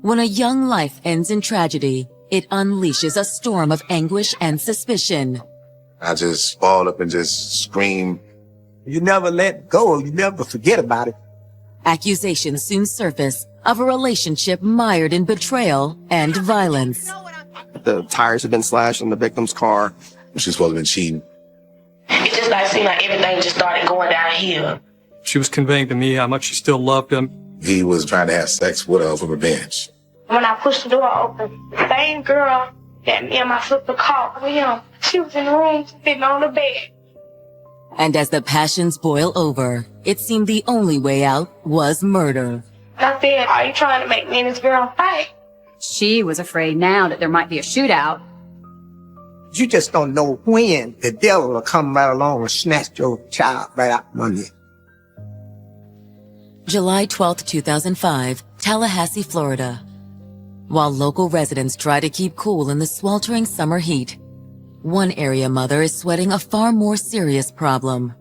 When a young life ends in tragedy, it unleashes a storm of anguish and suspicion. I just balled up and just screamed. You never let go. You never forget about it. Accusations soon surface of a relationship mired in betrayal and violence. The tires had been slashed on the victim's car. She's supposed to have been cheating. It just like seemed like everything just started going downhill. She was conveying to me how much she still loved him. He was trying to have sex with her for revenge. When I pushed the door open, the same girl that me and my sister caught with him, she was in the room sitting on the bed. And as the passions boil over, it seemed the only way out was murder. I said, are you trying to make me and this girl fight? She was afraid now that there might be a shootout. You just don't know when the devil will come right along and snatch your child right out from under you. July 12, 2005, Tallahassee, Florida. While local residents try to keep cool in the sweltering summer heat, one area mother is sweating a far more serious problem.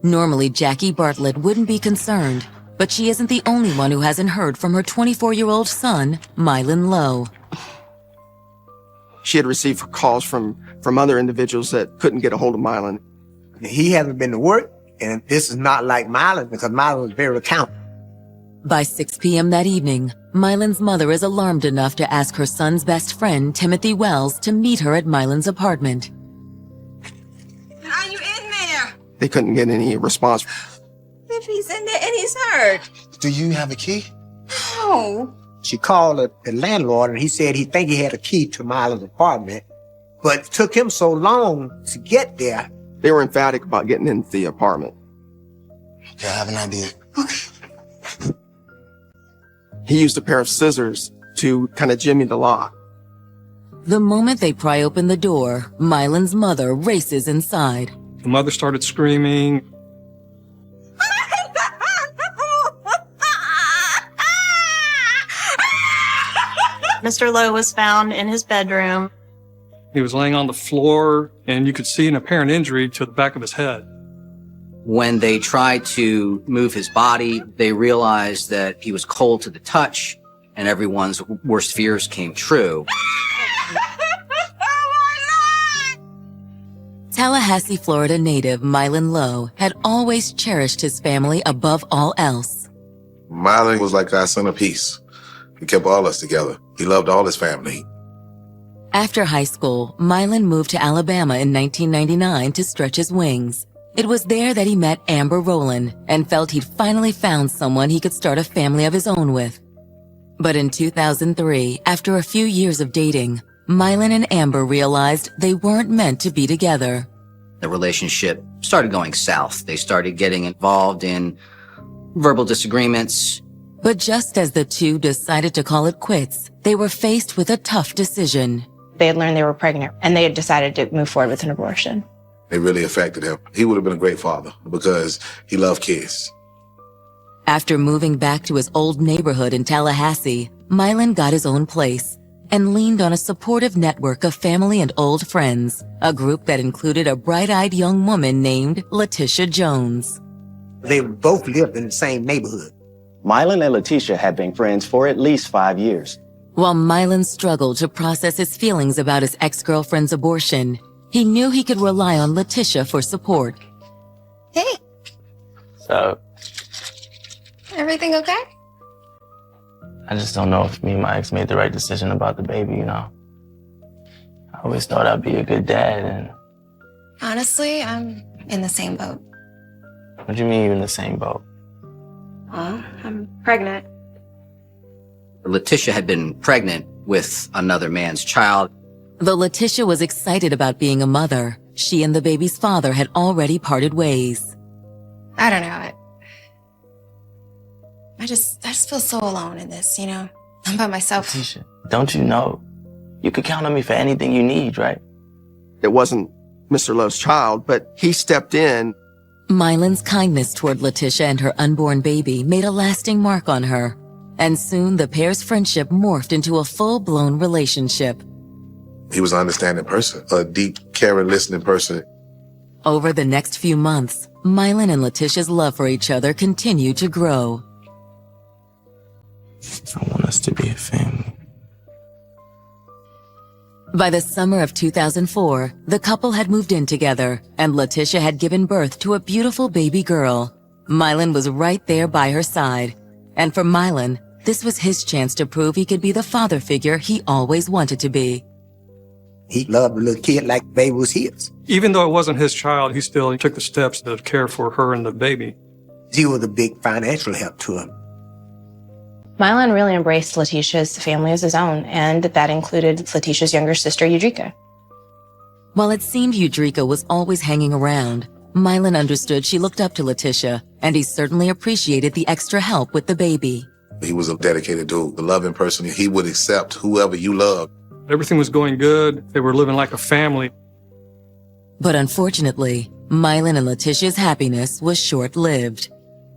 Normally, Jackie Bartlett wouldn't be concerned, but she isn't the only one who hasn't heard from her 24-year-old son, Mylan Lowe. She had received calls from other individuals that couldn't get a hold of Mylan. He hasn't been to work, and this is not like Mylan, because Mylan was very accountable. By 6 p.m. that evening, Mylan's mother is alarmed enough to ask her son's best friend, Timothy Wells, to meet her at Mylan's apartment. Are you in there? They couldn't get any response. If he's in there and he's hurt. Do you have a key? No. She called the landlord, and he said he think he had a key to Mylan's apartment, but it took him so long to get there. They were emphatic about getting into the apartment. Okay, I have an idea. He used a pair of scissors to kind of jimmy the lock. The moment they pry open the door, Mylan's mother races inside. The mother started screaming. Mr. Lowe was found in his bedroom. He was laying on the floor, and you could see an apparent injury to the back of his head. When they tried to move his body, they realized that he was cold to the touch, and everyone's worst fears came true. Tallahassee, Florida native Mylan Lowe had always cherished his family above all else. Mylan was like our son of peace. He kept all us together. He loved all his family. After high school, Mylan moved to Alabama in 1999 to stretch his wings. It was there that he met Amber Rowland and felt he'd finally found someone he could start a family of his own with. But in 2003, after a few years of dating, Mylan and Amber realized they weren't meant to be together. The relationship started going south. They started getting involved in verbal disagreements. But just as the two decided to call it quits, they were faced with a tough decision. They had learned they were pregnant, and they had decided to move forward with an abortion. It really affected him. He would have been a great father because he loved kids. After moving back to his old neighborhood in Tallahassee, Mylan got his own place and leaned on a supportive network of family and old friends, a group that included a bright-eyed young woman named Letitia Jones. They both lived in the same neighborhood. Mylan and Letitia had been friends for at least 5 years. While Mylan struggled to process his feelings about his ex-girlfriend's abortion, he knew he could rely on Letitia for support. Hey, So, everything okay? I just don't know if me and my ex made the right decision about the baby, you know. I always thought I'd be a good dad, and Honestly, I'm in the same boat. what do you mean you're in the same boat? Well, I'm pregnant. Letitia had been pregnant with another man's child. Though Letitia was excited about being a mother, she and the baby's father had already parted ways. I don't know. I just feel so alone in this, you know? I'm by myself. Letitia, don't you know? You could count on me for anything you need, right? It wasn't Mr. Lowe's child, but he stepped in. Mylan's kindness toward Letitia and her unborn baby made a lasting mark on her, and soon the pair's friendship morphed into a full-blown relationship. He was an understanding person, a deep, caring, listening person. Over the next few months, Mylan and Letitia's love for each other continued to grow. I want us to be a family. By the summer of 2004, the couple had moved in together, and Letitia had given birth to a beautiful baby girl. Mylan was right there by her side. And for Mylan, this was his chance to prove he could be the father figure he always wanted to be. He loved the little kid like the baby was his. Even though it wasn't his child, he still took the steps to care for her and the baby. He was a big financial help to him. Mylan really embraced Letitia's family as his own, and that included Letitia's younger sister, Eudrika. While it seemed Eudrika was always hanging around, Mylan understood she looked up to Letitia, and he certainly appreciated the extra help with the baby. He was a dedicated dude, a loving person. He would accept whoever you loved. Everything was going good. They were living like a family. But unfortunately, Mylan and Letitia's happiness was short-lived.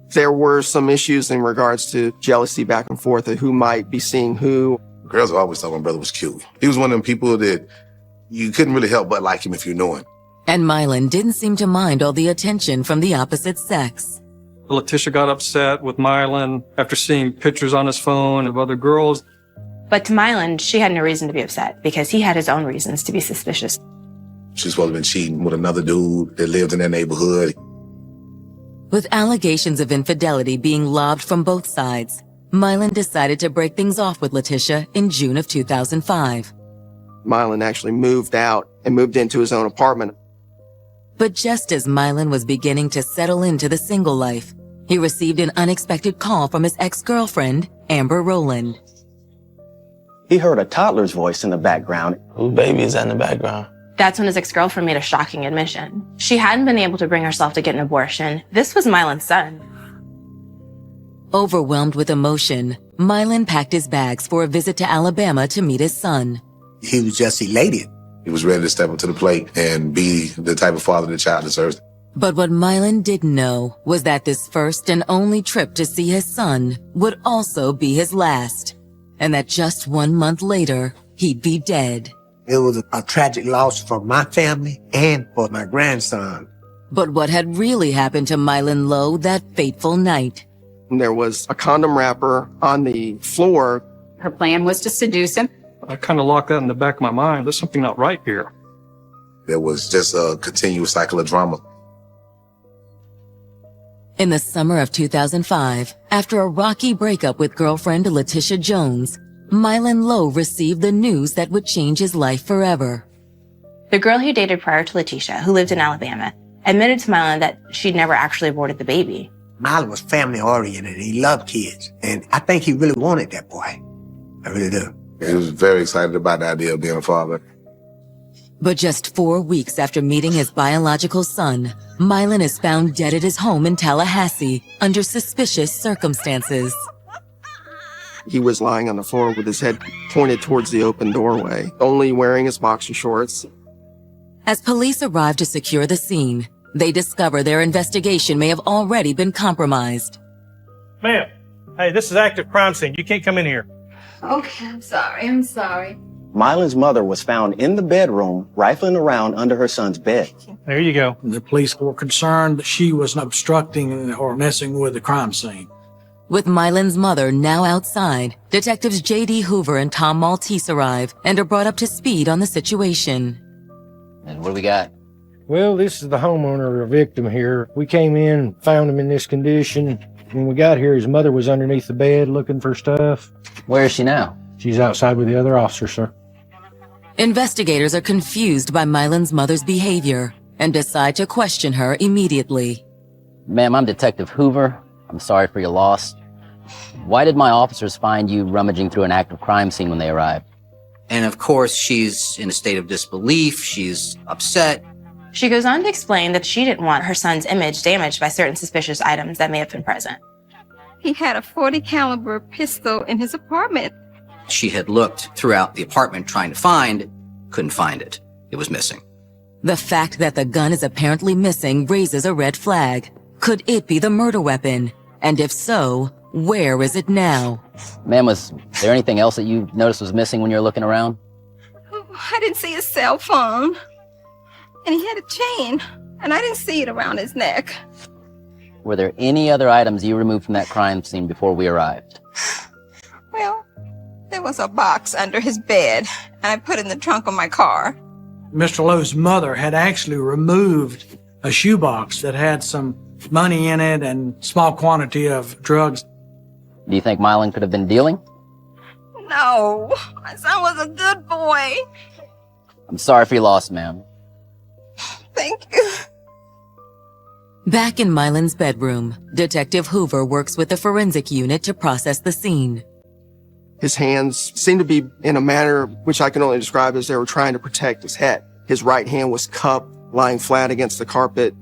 There were some issues in regards to jealousy back and forth of who might be seeing who. Girls always thought my brother was cute. He was one of them people that you couldn't really help but like him if you knew him. And Mylan didn't seem to mind all the attention from the opposite sex. Letitia got upset with Mylan after seeing pictures on his phone of other girls. But to Mylan, she had no reason to be upset because he had his own reasons to be suspicious. She was supposed to have been cheating with another dude that lived in their neighborhood. With allegations of infidelity being lobbed from both sides, Mylan decided to break things off with Letitia in June of 2005. Mylan actually moved out and moved into his own apartment. But just as Mylan was beginning to settle into the single life, he received an unexpected call from his ex-girlfriend, Amber Rowland. He heard a toddler's voice in the background. Whose baby is that in the background? That's when his ex-girlfriend made a shocking admission. She hadn't been able to bring herself to get an abortion. This was Mylan's son. Overwhelmed with emotion, Mylan packed his bags for a visit to Alabama to meet his son. He was just elated. He was ready to step up to the plate and be the type of father the child deserves. But what Mylan didn't know was that this first and only trip to see his son would also be his last, and that just 1 month later, he'd be dead. It was a tragic loss for my family and for my grandson. But what had really happened to Mylan Lowe that fateful night? There was a condom wrapper on the floor. Her plan was to seduce him. I kind of locked that in the back of my mind. There's something not right here. There was just a continuous cycle of drama. In the summer of 2005, after a rocky breakup with girlfriend Letitia Jones, Mylan Lowe received the news that would change his life forever. The girl he dated prior to Letitia, who lived in Alabama, admitted to Mylan that she'd never actually aborted the baby. Mylan was family-oriented. He loved kids. And I think he really wanted that boy. I really do. He was very excited about the idea of being a father. But just 4 weeks after meeting his biological son, Mylan is found dead at his home in Tallahassee under suspicious circumstances. He was lying on the floor with his head pointed towards the open doorway, only wearing his boxer shorts. As police arrive to secure the scene, they discover their investigation may have already been compromised. Ma'am, hey, this is active crime scene. You can't come in here. Okay, I'm sorry. Mylan's mother was found in the bedroom, rifling around under her son's bed. There you go. The police were concerned that she was obstructing or messing with the crime scene. With Mylan's mother now outside, detectives J.D. Hoover and Tom Maltese arrive and are brought up to speed on the situation. And what do we got? Well, this is the homeowner or victim here. We came in, found him in this condition. When we got here, his mother was underneath the bed looking for stuff. Where is she now? She's outside with the other officer, sir. Investigators are confused by Mylan's mother's behavior and decide to question her immediately. Ma'am, I'm Detective Hoover. I'm sorry for your loss. Why did my officers find you rummaging through an active crime scene when they arrived? And of course, she's in a state of disbelief. She's upset. She goes on to explain that she didn't want her son's image damaged by certain suspicious items that may have been present. He had a .40 caliber pistol in his apartment. She had looked throughout the apartment trying to find, couldn't find it. It was missing. The fact that the gun is apparently missing raises a red flag. Could it be the murder weapon? And if so, where is it now? Ma'am, was there anything else that you noticed was missing when you were looking around? I didn't see his cell phone. And he had a chain, and I didn't see it around his neck. Were there any other items you removed from that crime scene before we arrived? Well, there was a box under his bed, and I put it in the trunk of my car. Mr. Lowe's mother had actually removed a shoebox that had some money in it and small quantity of drugs. Do you think Mylan could have been dealing? No, my son was a good boy. I'm sorry for your loss, ma'am. Thank you. Back in Mylan's bedroom, Detective Hoover works with the forensic unit to process the scene. His hands seemed to be in a manner which I can only describe as they were trying to protect his head. His right hand was cupped, lying flat against the carpet.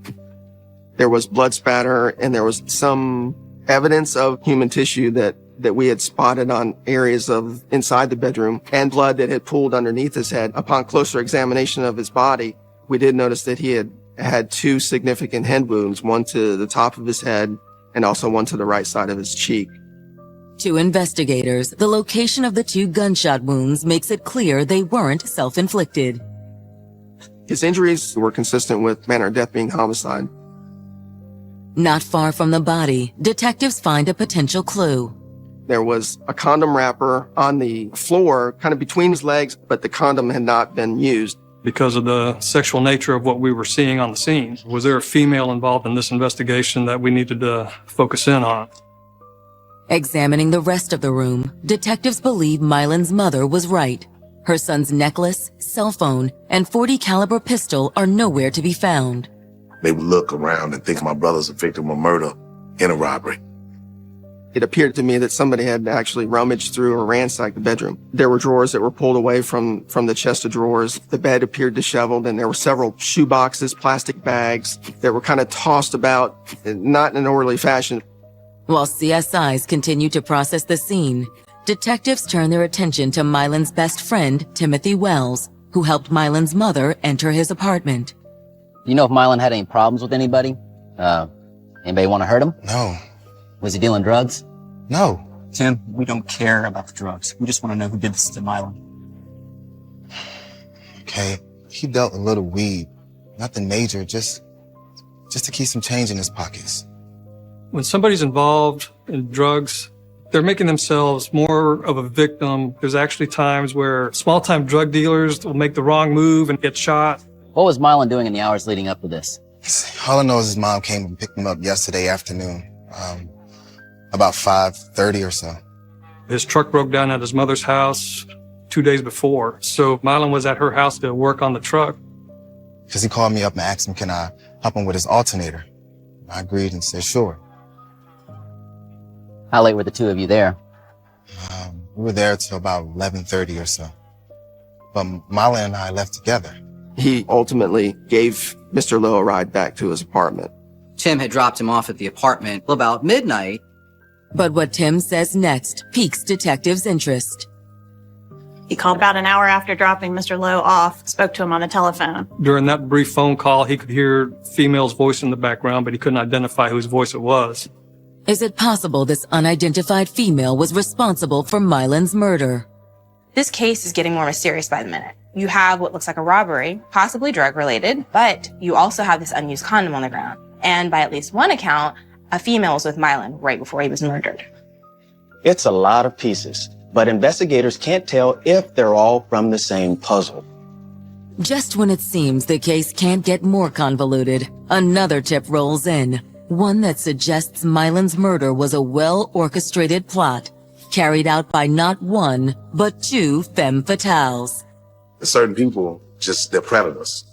There was blood spatter, and there was some evidence of human tissue that we had spotted on areas of inside the bedroom, and blood that had pooled underneath his head. Upon closer examination of his body, we did notice that he had 2 significant head wounds, one to the top of his head and also one to the right side of his cheek. To investigators, the location of the 2 gunshot wounds makes it clear they weren't self-inflicted. His injuries were consistent with manner of death being homicide. Not far from the body, detectives find a potential clue. There was a condom wrapper on the floor, kind of between his legs, but the condom had not been used. Because of the sexual nature of what we were seeing on the scene, was there a female involved in this investigation that we needed to focus in on? Examining the rest of the room, detectives believe Mylan's mother was right. Her son's necklace, cell phone, and .40 caliber pistol are nowhere to be found. They would look around and think my brother's a victim of murder in a robbery. It appeared to me that somebody had actually rummaged through or ransacked the bedroom. There were drawers that were pulled away from the chest of drawers. The bed appeared disheveled, and there were several shoe boxes, plastic bags that were kind of tossed about, not in an orderly fashion. While CSIs continue to process the scene, detectives turn their attention to Mylan's best friend, Timothy Wells, who helped Mylan's mother enter his apartment. Do you know if Mylan had any problems with anybody? Anybody want to hurt him? No. Was he dealing drugs? No. Tim, we don't care about the drugs. We just want to know who did this to Mylan. Okay, he dealt a little weed. Nothing major, just to keep some change in his pockets. When somebody's involved in drugs, they're making themselves more of a victim. There's actually times where small-time drug dealers will make the wrong move and get shot. What was Mylan doing in the hours leading up to this? All I know is his mom came and picked him up yesterday afternoon, about 5:30 or so. His truck broke down at his mother's house 2 days before, so Mylan was at her house to work on the truck. Because he called me up and asked him, can I help him with his alternator? I agreed and said, sure. How late were the 2 of you there? We were there till about 11:30 or so. But Mylan and I left together. He ultimately gave Mr. Lowe a ride back to his apartment. Tim had dropped him off at the apartment about midnight. But what Tim says next piques detectives' interest. He called about an hour after dropping Mr. Lowe off, spoke to him on the telephone. During that brief phone call, he could hear female's voice in the background, but he couldn't identify whose voice it was. Is it possible this unidentified female was responsible for Mylan's murder? This case is getting more mysterious by the minute. You have what looks like a robbery, possibly drug-related, but you also have this unused condom on the ground. And by at least one account, a female was with Mylan right before he was murdered. It's a lot of pieces, but investigators can't tell if they're all from the same puzzle. Just when it seems the case can't get more convoluted, another tip rolls in. One that suggests Mylan's murder was a well-orchestrated plot, carried out by not one, but 2 femme fatales. Certain people, they're predators.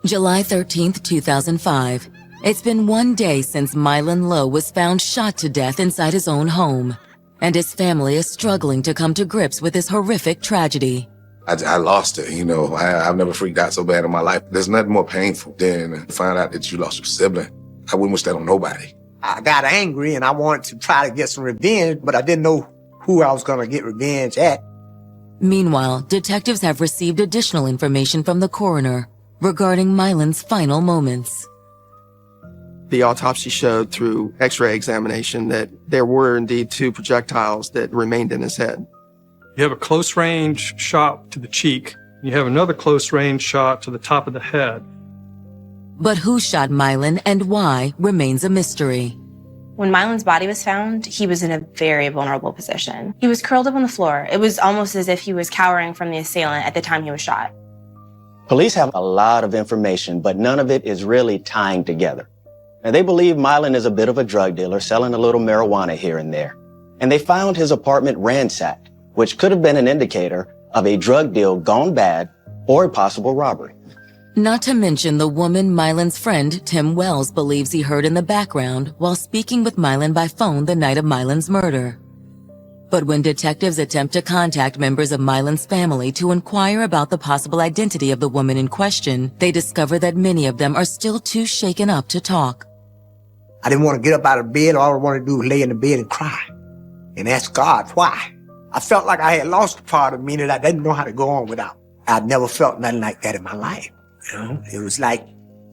July 13th, 2005. It's been 1 day since Mylan Lowe was found shot to death inside his own home, and his family is struggling to come to grips with this horrific tragedy. I lost it, I've never freaked out so bad in my life. There's nothing more painful than to find out that you lost your sibling. I wouldn't wish that on nobody. I got angry and I wanted to try to get some revenge, but I didn't know who I was going to get revenge at. Meanwhile, detectives have received additional information from the coroner regarding Mylan's final moments. The autopsy showed through x-ray examination that there were indeed 2 projectiles that remained in his head. You have a close-range shot to the cheek. You have another close-range shot to the top of the head. But who shot Mylan and why remains a mystery. When Mylan's body was found, he was in a very vulnerable position. He was curled up on the floor. It was almost as if he was cowering from the assailant at the time he was shot. Police have a lot of information, but none of it is really tying together. And they believe Mylan is a bit of a drug dealer selling a little marijuana here and there. And they found his apartment ransacked, which could have been an indicator of a drug deal gone bad or a possible robbery. Not to mention the woman Mylan's friend, Tim Wells, believes he heard in the background while speaking with Mylan by phone the night of Mylan's murder. But when detectives attempt to contact members of Mylan's family to inquire about the possible identity of the woman in question, they discover that many of them are still too shaken up to talk. I didn't want to get up out of bed. All I wanted to do was lay in the bed and cry and ask God why. I felt like I had lost a part of me that I didn't know how to go on without. I'd never felt nothing like that in my life. You know, it was like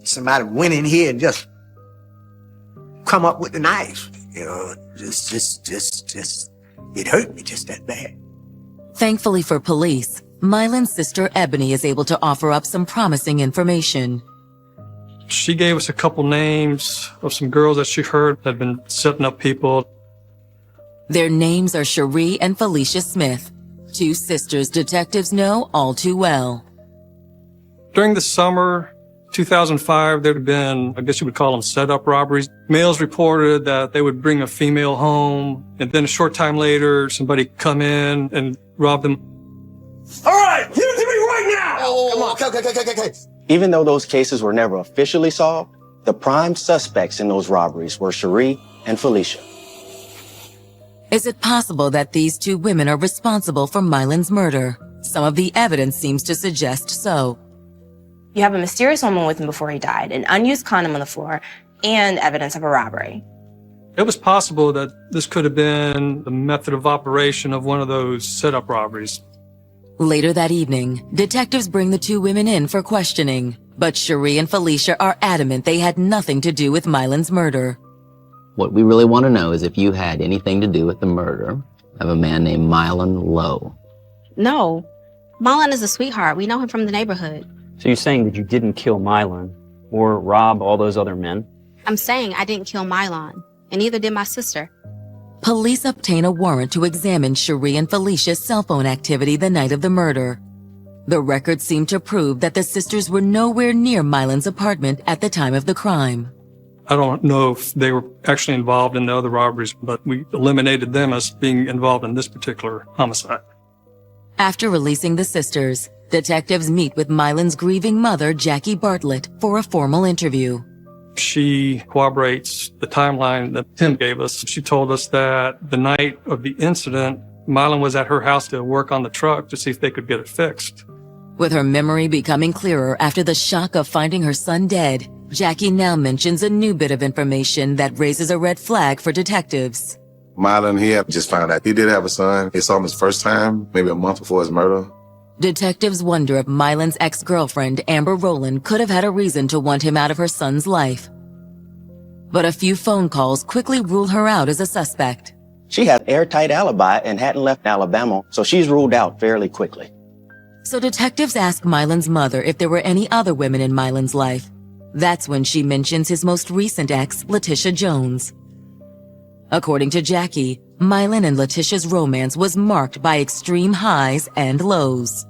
somebody went in here and just come up with the knife. You know, it hurt me just that bad. Thankfully for police, Mylan's sister Ebony is able to offer up some promising information. She gave us a couple names of some girls that she heard had been setting up people. Their names are Cherie and Felicia Smith, two sisters detectives know all too well. During the summer 2005, there had been, I guess you would call them setup robberies. Males reported that they would bring a female home, and then a short time later, somebody come in and rob them. All right, give it to me right now! Come on, okay. Even though those cases were never officially solved, the prime suspects in those robberies were Cherie and Felicia. Is it possible that these two women are responsible for Mylan's murder? Some of the evidence seems to suggest so. You have a mysterious woman with him before he died, an unused condom on the floor, and evidence of a robbery. It was possible that this could have been the method of operation of one of those setup robberies. Later that evening, detectives bring the two women in for questioning, but Cherie and Felicia are adamant they had nothing to do with Mylan's murder. What we really want to know is if you had anything to do with the murder of a man named Mylan Lowe. No. Mylan is a sweetheart. We know him from the neighborhood. So you're saying that you didn't kill Mylan or rob all those other men? I'm saying I didn't kill Mylan, and neither did my sister. Police obtain a warrant to examine Cherie and Felicia's cell phone activity the night of the murder. The records seem to prove that the sisters were nowhere near Mylan's apartment at the time of the crime. I don't know if they were actually involved in the other robberies, but we eliminated them as being involved in this particular homicide. After releasing the sisters, detectives meet with Mylan's grieving mother, Jackie Bartlett, for a formal interview. She corroborates the timeline that Tim gave us. She told us that the night of the incident, Mylan was at her house to work on the truck to see if they could get it fixed. With her memory becoming clearer after the shock of finding her son dead, Jackie now mentions a new bit of information that raises a red flag for detectives. Mylan, he had just found out he did have a son. He saw him his first time, maybe a month before his murder. Detectives wonder if Mylan's ex-girlfriend, Amber Rowland, could have had a reason to want him out of her son's life. But a few phone calls quickly rule her out as a suspect. She had an airtight alibi and hadn't left Alabama, so she's ruled out fairly quickly. So detectives ask Mylan's mother if there were any other women in Mylan's life. That's when she mentions his most recent ex, Letitia Jones. According to Jackie, Mylan and Letitia's romance was marked by extreme highs and lows.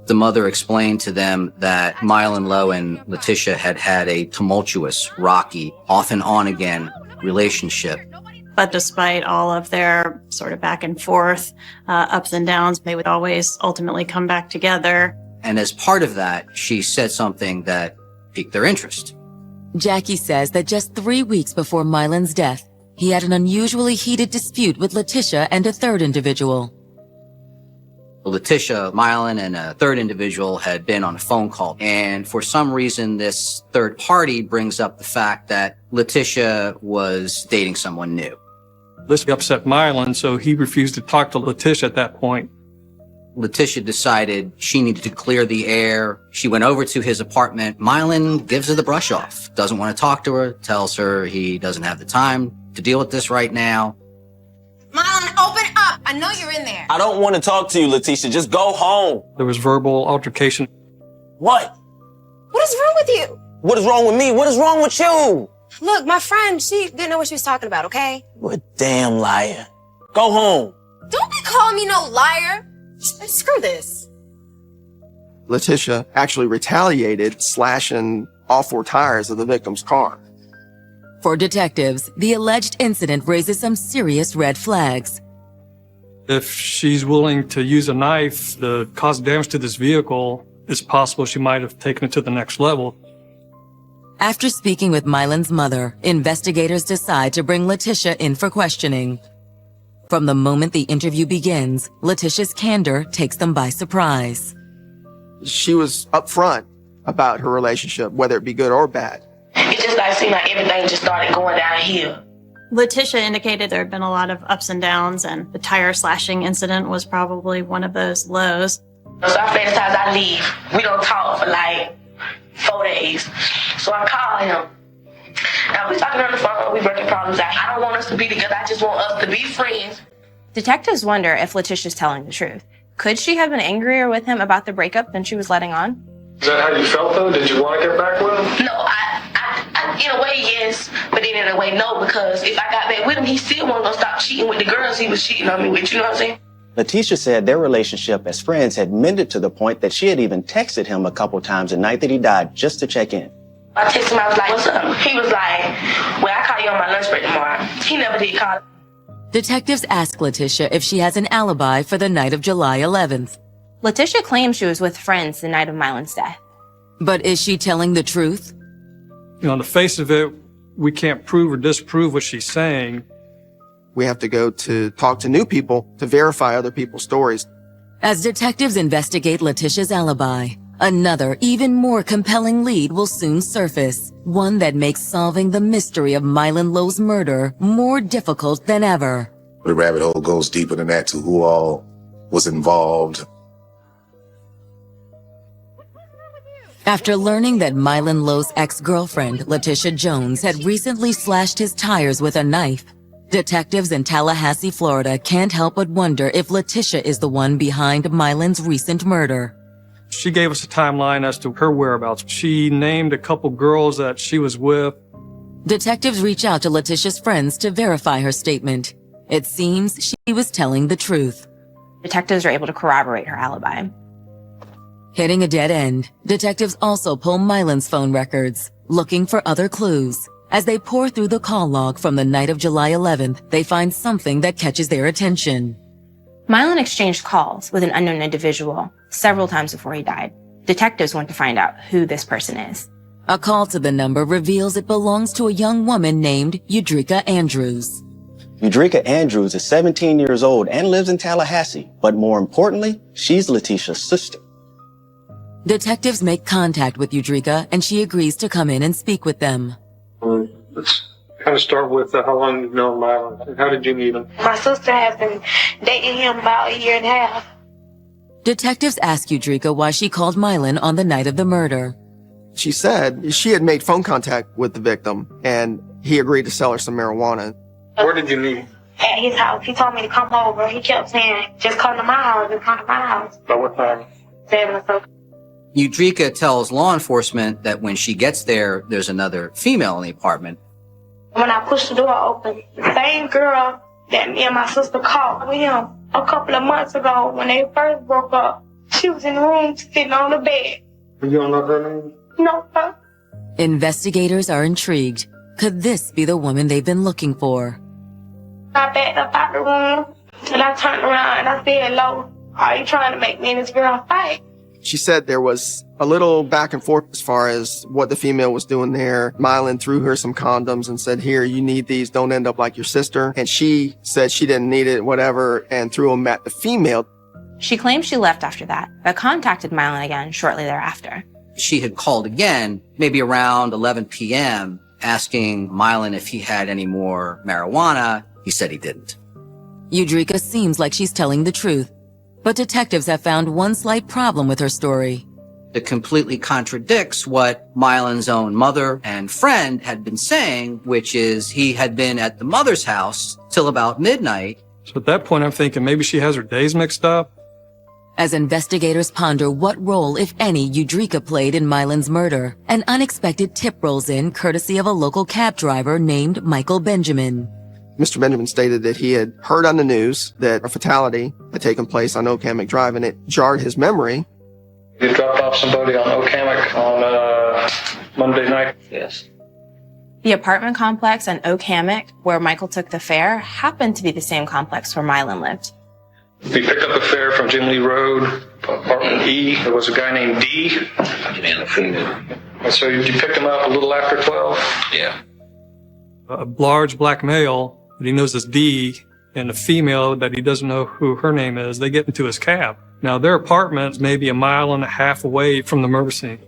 The mother explained to them that Mylan Lowe and Letitia had had a tumultuous, rocky, off and on again relationship. But despite all of their sort of back and forth, ups and downs, they would always ultimately come back together. And as part of that, she said something that piqued their interest. Jackie says that just 3 weeks before Mylan's death, he had an unusually heated dispute with Letitia and a third individual. Letitia, Mylan, and a third individual had been on a phone call. And for some reason, this third party brings up the fact that Letitia was dating someone new. This upset Mylan, so he refused to talk to Letitia at that point. Letitia decided she needed to clear the air. She went over to his apartment. Mylan gives her the brush off, doesn't want to talk to her, tells her he doesn't have the time to deal with this right now. Mylan, open up. I know you're in there. I don't want to talk to you, Letitia. Just go home. There was verbal altercation. What? What is wrong with you? What is wrong with me? What is wrong with you? Look, my friend, she didn't know what she was talking about, okay? You a damn liar. Go home. Don't be calling me no liar. Screw this. Letitia actually retaliated, slashing all 4 tires of the victim's car. For detectives, the alleged incident raises some serious red flags. If she's willing to use a knife to cause damage to this vehicle, it's possible she might have taken it to the next level. After speaking with Mylan's mother, investigators decide to bring Letitia in for questioning. From the moment the interview begins, Letitia's candor takes them by surprise. She was upfront about her relationship, whether it be good or bad. It just seemed like everything just started going downhill. Letitia indicated there had been a lot of ups and downs, and the tire slashing incident was probably one of those lows. So I fantasize I leave. We don't talk for like 4 days. So I call him. Now we talking on the phone, we working problems out. I don't want us to be together, I just want us to be friends. Detectives wonder if Letitia's telling the truth. Could she have been angrier with him about the breakup than she was letting on? Is that how you felt, though? Did you want to get back with him? No, I in a way, yes, but then in a way, no, because if I got back with him, he still wasn't going to stop cheating with the girls he was cheating on me with, you know what I'm saying? Letitia said their relationship as friends had mended to the point that she had even texted him a couple times the night that he died just to check in. I texted him, I was like, what's up? He was like, well, I'll call you on my lunch break tomorrow. He never did call. Detectives ask Letitia if she has an alibi for the night of July 11th. Letitia claims she was with friends the night of Mylan's death. But is she telling the truth? On the face of it, we can't prove or disprove what she's saying. We have to go to talk to new people to verify other people's stories. As detectives investigate Letitia's alibi, another, even more compelling lead will soon surface. One that makes solving the mystery of Mylan Lowe's murder more difficult than ever. The rabbit hole goes deeper than that to who all was involved. After learning that Mylan Lowe's ex-girlfriend, Letitia Jones, had recently slashed his tires with a knife, detectives in Tallahassee, Florida can't help but wonder if Letitia is the one behind Mylan's recent murder. She gave us a timeline as to her whereabouts. She named a couple girls that she was with. Detectives reach out to Letitia's friends to verify her statement. It seems she was telling the truth. Detectives are able to corroborate her alibi. Hitting a dead end, detectives also pull Mylan's phone records, looking for other clues. As they pour through the call log from the night of July 11th, they find something that catches their attention. Mylan exchanged calls with an unknown individual several times before he died. Detectives want to find out who this person is. A call to the number reveals it belongs to a young woman named Eudrika Andrews. Eudrika Andrews is 17 years old and lives in Tallahassee, but more importantly, she's Letitia's sister. Detectives make contact with Eudrika, and she agrees to come in and speak with them. Let's kind of start with how long you've known Mylan. How did you meet him? My sister has been dating him about a year and a half. Detectives ask Eudrika why she called Mylan on the night of the murder. She said she had made phone contact with the victim, and he agreed to sell her some marijuana. Where did you meet? At his house. He told me to come over. He kept saying, just come to my house, just come to my house. About what time? 7 o'clock. Eudrika tells law enforcement that when she gets there, there's another female in the apartment. When I pushed the door open, the same girl that me and my sister caught with him a couple of months ago when they first broke up, she was in the room sitting on the bed. You don't know her name? No, sir. Investigators are intrigued. Could this be the woman they've been looking for? I backed up out the room and I turned around and I said, Lo, are you trying to make me and this girl fight? She said there was a little back and forth as far as what the female was doing there. Mylan threw her some condoms and said, here, you need these. Don't end up like your sister. And she said she didn't need it, whatever, and threw them at the female. She claims she left after that, but contacted Mylan again shortly thereafter. She had called again, maybe around 11 p.m., asking Mylan if he had any more marijuana. He said he didn't. Eudrika seems like she's telling the truth, but detectives have found one slight problem with her story. It completely contradicts what Mylan's own mother and friend had been saying, which is he had been at the mother's house till about midnight. So at that point, I'm thinking maybe she has her days mixed up. As investigators ponder what role, if any, Udrika played in Mylan's murder, an unexpected tip rolls in courtesy of a local cab driver named Michael Benjamin. Mr. Benjamin stated that he had heard on the news that a fatality had taken place on Okamic Drive, and it jarred his memory. You dropped off somebody on Okamic on Monday night? Yes. The apartment complex on Okamic, where Michael took the fare, happened to be the same complex where Mylan lived. We picked up a fare from Jim Lee Road, apartment E. There was a guy named D. And so you picked him up a little after 12? Yeah. A large black male that he knows as D and a female that he doesn't know who her name is, they get into his cab. Now, their apartment's maybe 1.5 miles away from the murder scene.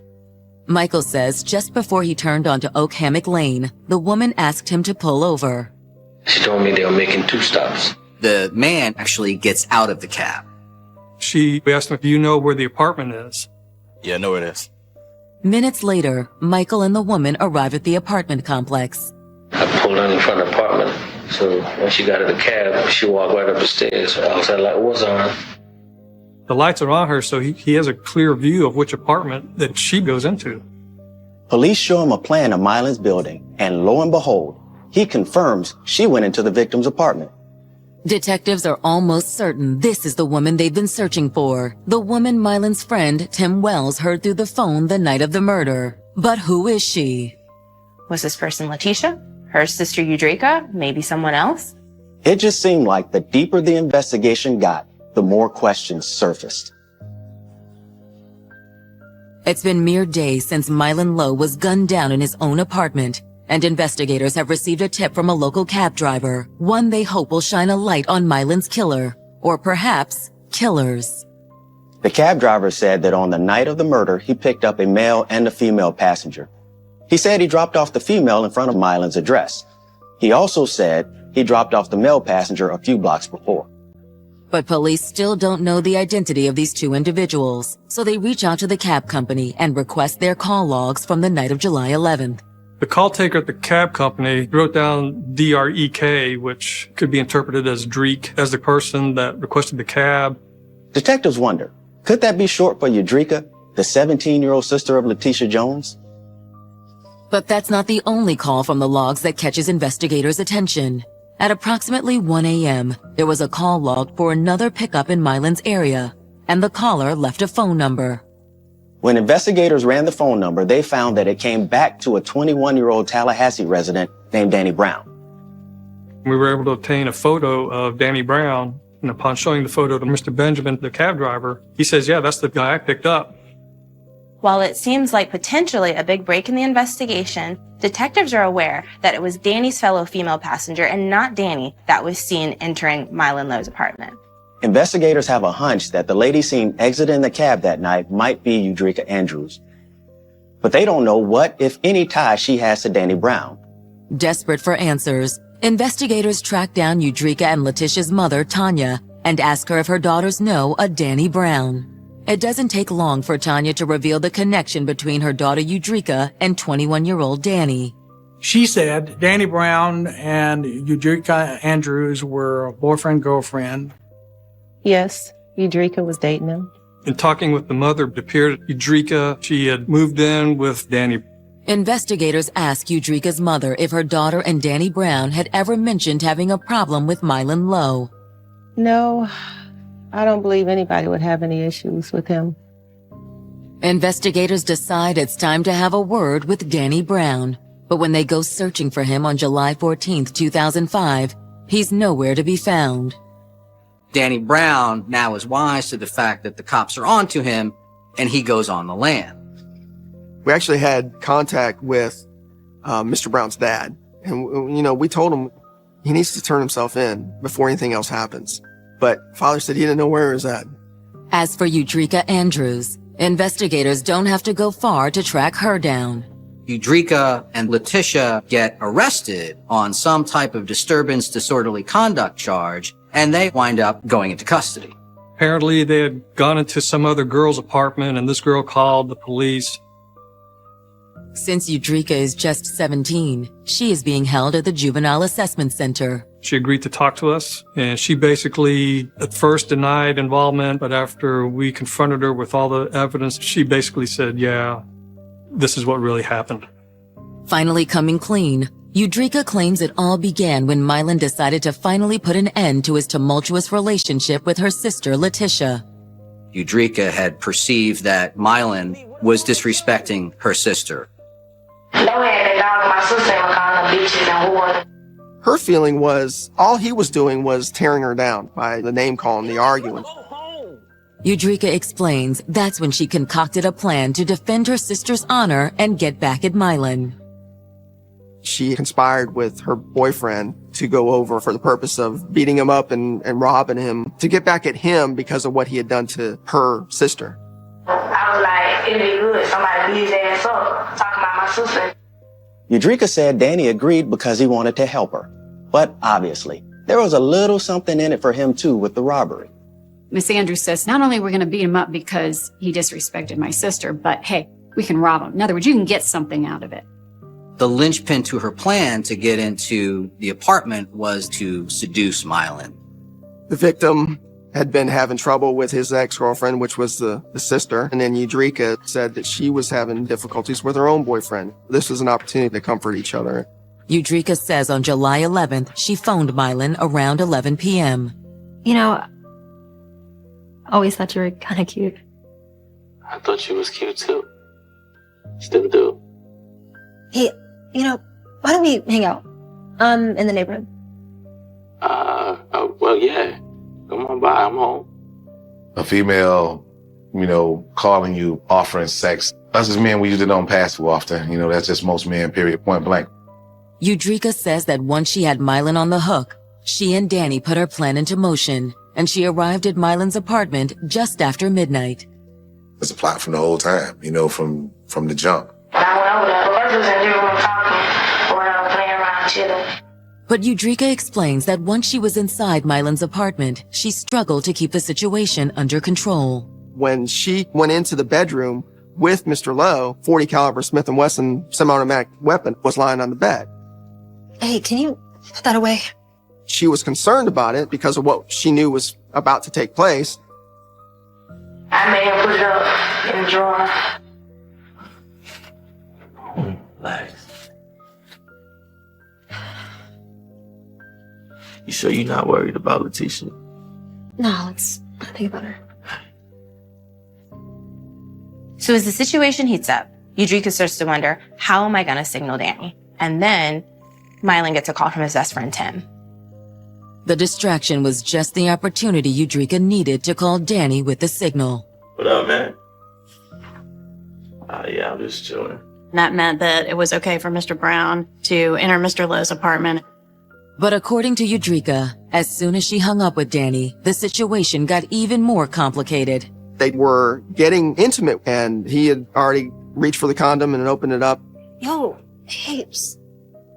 Michael says just before he turned onto Okamic Lane, the woman asked him to pull over. She told me they were making 2 stops. The man actually gets out of the cab. She asked him, do you know where the apartment is? Yeah, I know where it is. Minutes later, Michael and the woman arrive at the apartment complex. I pulled in front of the apartment. So when she got out of the cab, she walked right up the stairs. Outside light was on. The lights are on her, so he has a clear view of which apartment that she goes into. Police show him a plan of Mylan's building, and lo and behold, he confirms she went into the victim's apartment. Detectives are almost certain this is the woman they've been searching for. The woman Mylan's friend, Tim Wells, heard through the phone the night of the murder. But who is she? Was this person Letitia? Her sister Udrika? Maybe someone else? It just seemed like the deeper the investigation got, the more questions surfaced. It's been mere days since Mylan Lowe was gunned down in his own apartment, and investigators have received a tip from a local cab driver, one they hope will shine a light on Mylan's killer, or perhaps killers. The cab driver said that on the night of the murder, he picked up a male and a female passenger. He said he dropped off the female in front of Mylan's address. He also said he dropped off the male passenger a few blocks before. But police still don't know the identity of these 2 individuals, so they reach out to the cab company and request their call logs from the night of July 11th. The call taker at the cab company wrote down D-R-E-K, which could be interpreted as Dreek, as the person that requested the cab. Detectives wonder, could that be short for Udrika, the 17-year-old sister of Letitia Jones? But that's not the only call from the logs that catches investigators' attention. At approximately 1 a.m., there was a call logged for another pickup in Mylan's area, and the caller left a phone number. When investigators ran the phone number, they found that it came back to a 21-year-old Tallahassee resident named Danny Brown. We were able to obtain a photo of Danny Brown, and upon showing the photo to Mr. Benjamin, the cab driver, he says, yeah, that's the guy I picked up. While it seems like potentially a big break in the investigation, detectives are aware that it was Danny's fellow female passenger and not Danny that was seen entering Mylan Lowe's apartment. Investigators have a hunch that the lady seen exiting the cab that night might be Udrika Andrews. But they don't know what, if any, tie she has to Danny Brown. Desperate for answers, investigators track down Udrika and Letitia's mother, Tanya, and ask her if her daughters know a Danny Brown. It doesn't take long for Tanya to reveal the connection between her daughter Udrika and 21-year-old Danny. She said Danny Brown and Udrika Andrews were boyfriend-girlfriend. Yes, Udrika was dating him. In talking with the mother, it appeared Udrika, she had moved in with Danny. Investigators ask Udrika's mother if her daughter and Danny Brown had ever mentioned having a problem with Mylan Lowe. No, I don't believe anybody would have any issues with him. Investigators decide it's time to have a word with Danny Brown. But when they go searching for him on July 14th, 2005, he's nowhere to be found. Danny Brown now is wise to the fact that the cops are onto him, and he goes on the lam. We actually had contact with Mr. Brown's dad. And, we told him he needs to turn himself in before anything else happens. But father said he didn't know where he was at. As for Udrika Andrews, investigators don't have to go far to track her down. Udrika and Letitia get arrested on some type of disturbance, disorderly conduct charge, and they wind up going into custody. Apparently, they had gone into some other girl's apartment, and this girl called the police. Since Udrika is just 17, she is being held at the Juvenile Assessment Center. She agreed to talk to us, and she basically at first denied involvement, but after we confronted her with all the evidence, she basically said, yeah, this is what really happened. Finally coming clean, Udrika claims it all began when Mylan decided to finally put an end to his tumultuous relationship with her sister, Letitia. Udrika had perceived that Mylan was disrespecting her sister. Her feeling was all he was doing was tearing her down by the name calling, the arguing. Udrika explains that's when she concocted a plan to defend her sister's honor and get back at Mylan. She conspired with her boyfriend to go over for the purpose of beating him up and robbing him to get back at him because of what he had done to her sister. I was like, it'd be good. Somebody beat his ass up, talking about my sister. Udrika said Danny agreed because he wanted to help her. But obviously, there was a little something in it for him too with the robbery. Miss Andrews says, not only are we going to beat him up because he disrespected my sister, but hey, we can rob him. In other words, you can get something out of it. The linchpin to her plan to get into the apartment was to seduce Mylan. The victim had been having trouble with his ex-girlfriend, which was the sister. And then Udrika said that she was having difficulties with her own boyfriend. This was an opportunity to comfort each other. Udrika says on July 11th, she phoned Mylan around 11 p.m. You know, I always thought you were kind of cute. I thought you was cute too. Still do. Hey, you know, why don't we hang out? In the neighborhood. Well, yeah. Come on by, I'm home. A female, calling you, offering sex. Us as men, we usually don't pass too often. That's just most men, period, point blank. Udrika says that once she had Mylan on the hook, she and Danny put her plan into motion, and she arrived at Mylan's apartment just after midnight. It's a plot from the whole time, from the jump. I went over there. First was in your room talking, or playing around, chilling. But Udrika explains that once she was inside Mylan's apartment, she struggled to keep the situation under control. When she went into the bedroom with Mr. Lowe, .40 caliber Smith & Wesson semi-automatic weapon was lying on the bed. Hey, can you put that away? She was concerned about it because of what she knew was about to take place. I made her put it up in the drawer. Relax. You sure you're not worried about Letitia? No, let's not think about her. So as the situation heats up, Udrika starts to wonder, how am I going to signal Danny? And then Mylan gets a call from his best friend, Tim. The distraction was just the opportunity Udrika needed to call Danny with the signal. What up, man? Yeah, I'm just chilling. And that meant that it was okay for Mr. Brown to enter Mr. Lowe's apartment. But according to Udrika, as soon as she hung up with Danny, the situation got even more complicated. They were getting intimate, and he had already reached for the condom and opened it up. Yo, hey, just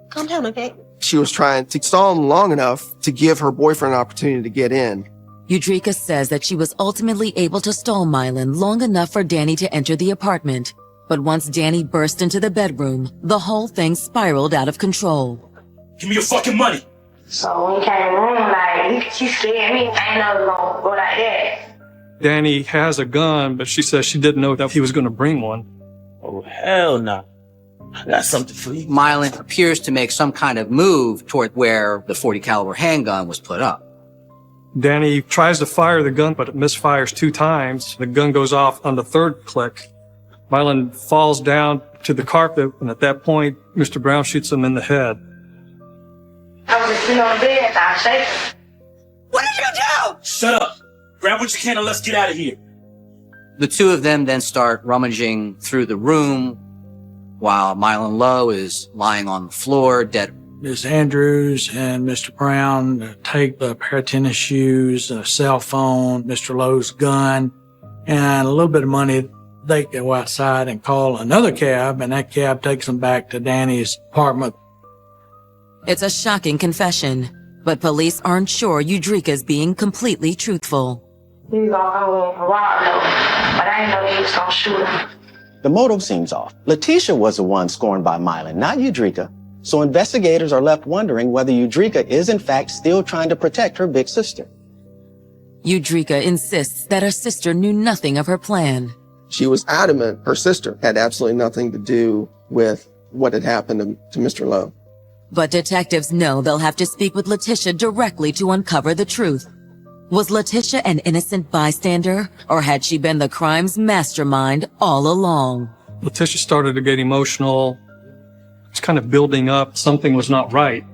calm down, okay? She was trying to stall him long enough to give her boyfriend an opportunity to get in. Udrika says that she was ultimately able to stall Mylan long enough for Danny to enter the apartment. But once Danny burst into the bedroom, the whole thing spiraled out of control. Give me your fucking money! So when he came in the room, he scared me. I ain't never gonna go like that. Danny has a gun, but she says she didn't know that he was going to bring one. Oh, hell no. I got something for you. Mylan appears to make some kind of move toward where the .40 caliber handgun was put up. Danny tries to fire the gun, but it misfires 2 times. The gun goes off on the 3rd click. Mylan falls down to the carpet, and at that point, Mr. Brown shoots him in the head. I was just sitting on the bed, I was shaking. What did you do? Shut up. Grab what you can and let's get out of here. The two of them then start rummaging through the room while Mylan Lowe is lying on the floor, dead. Miss Andrews and Mr. Brown take a pair of tennis shoes, a cell phone, Mr. Lowe's gun, and a little bit of money. They go outside and call another cab, and that cab takes them back to Danny's apartment. It's a shocking confession, but police aren't sure Udrika's being completely truthful. He was gonna come and rob though, but I didn't know he was gonna shoot him. The motive seems off. Letitia was the one scorned by Mylon, not Udrika. So investigators are left wondering whether Udrika is in fact still trying to protect her big sister. Udrika insists that her sister knew nothing of her plan. She was adamant her sister had absolutely nothing to do with what had happened to Mr. Lowe. But detectives know they'll have to speak with Letitia directly to uncover the truth. Was Letitia an innocent bystander, or had she been the crime's mastermind all along? Letitia started to get emotional. It's kind of building up. Something was not right.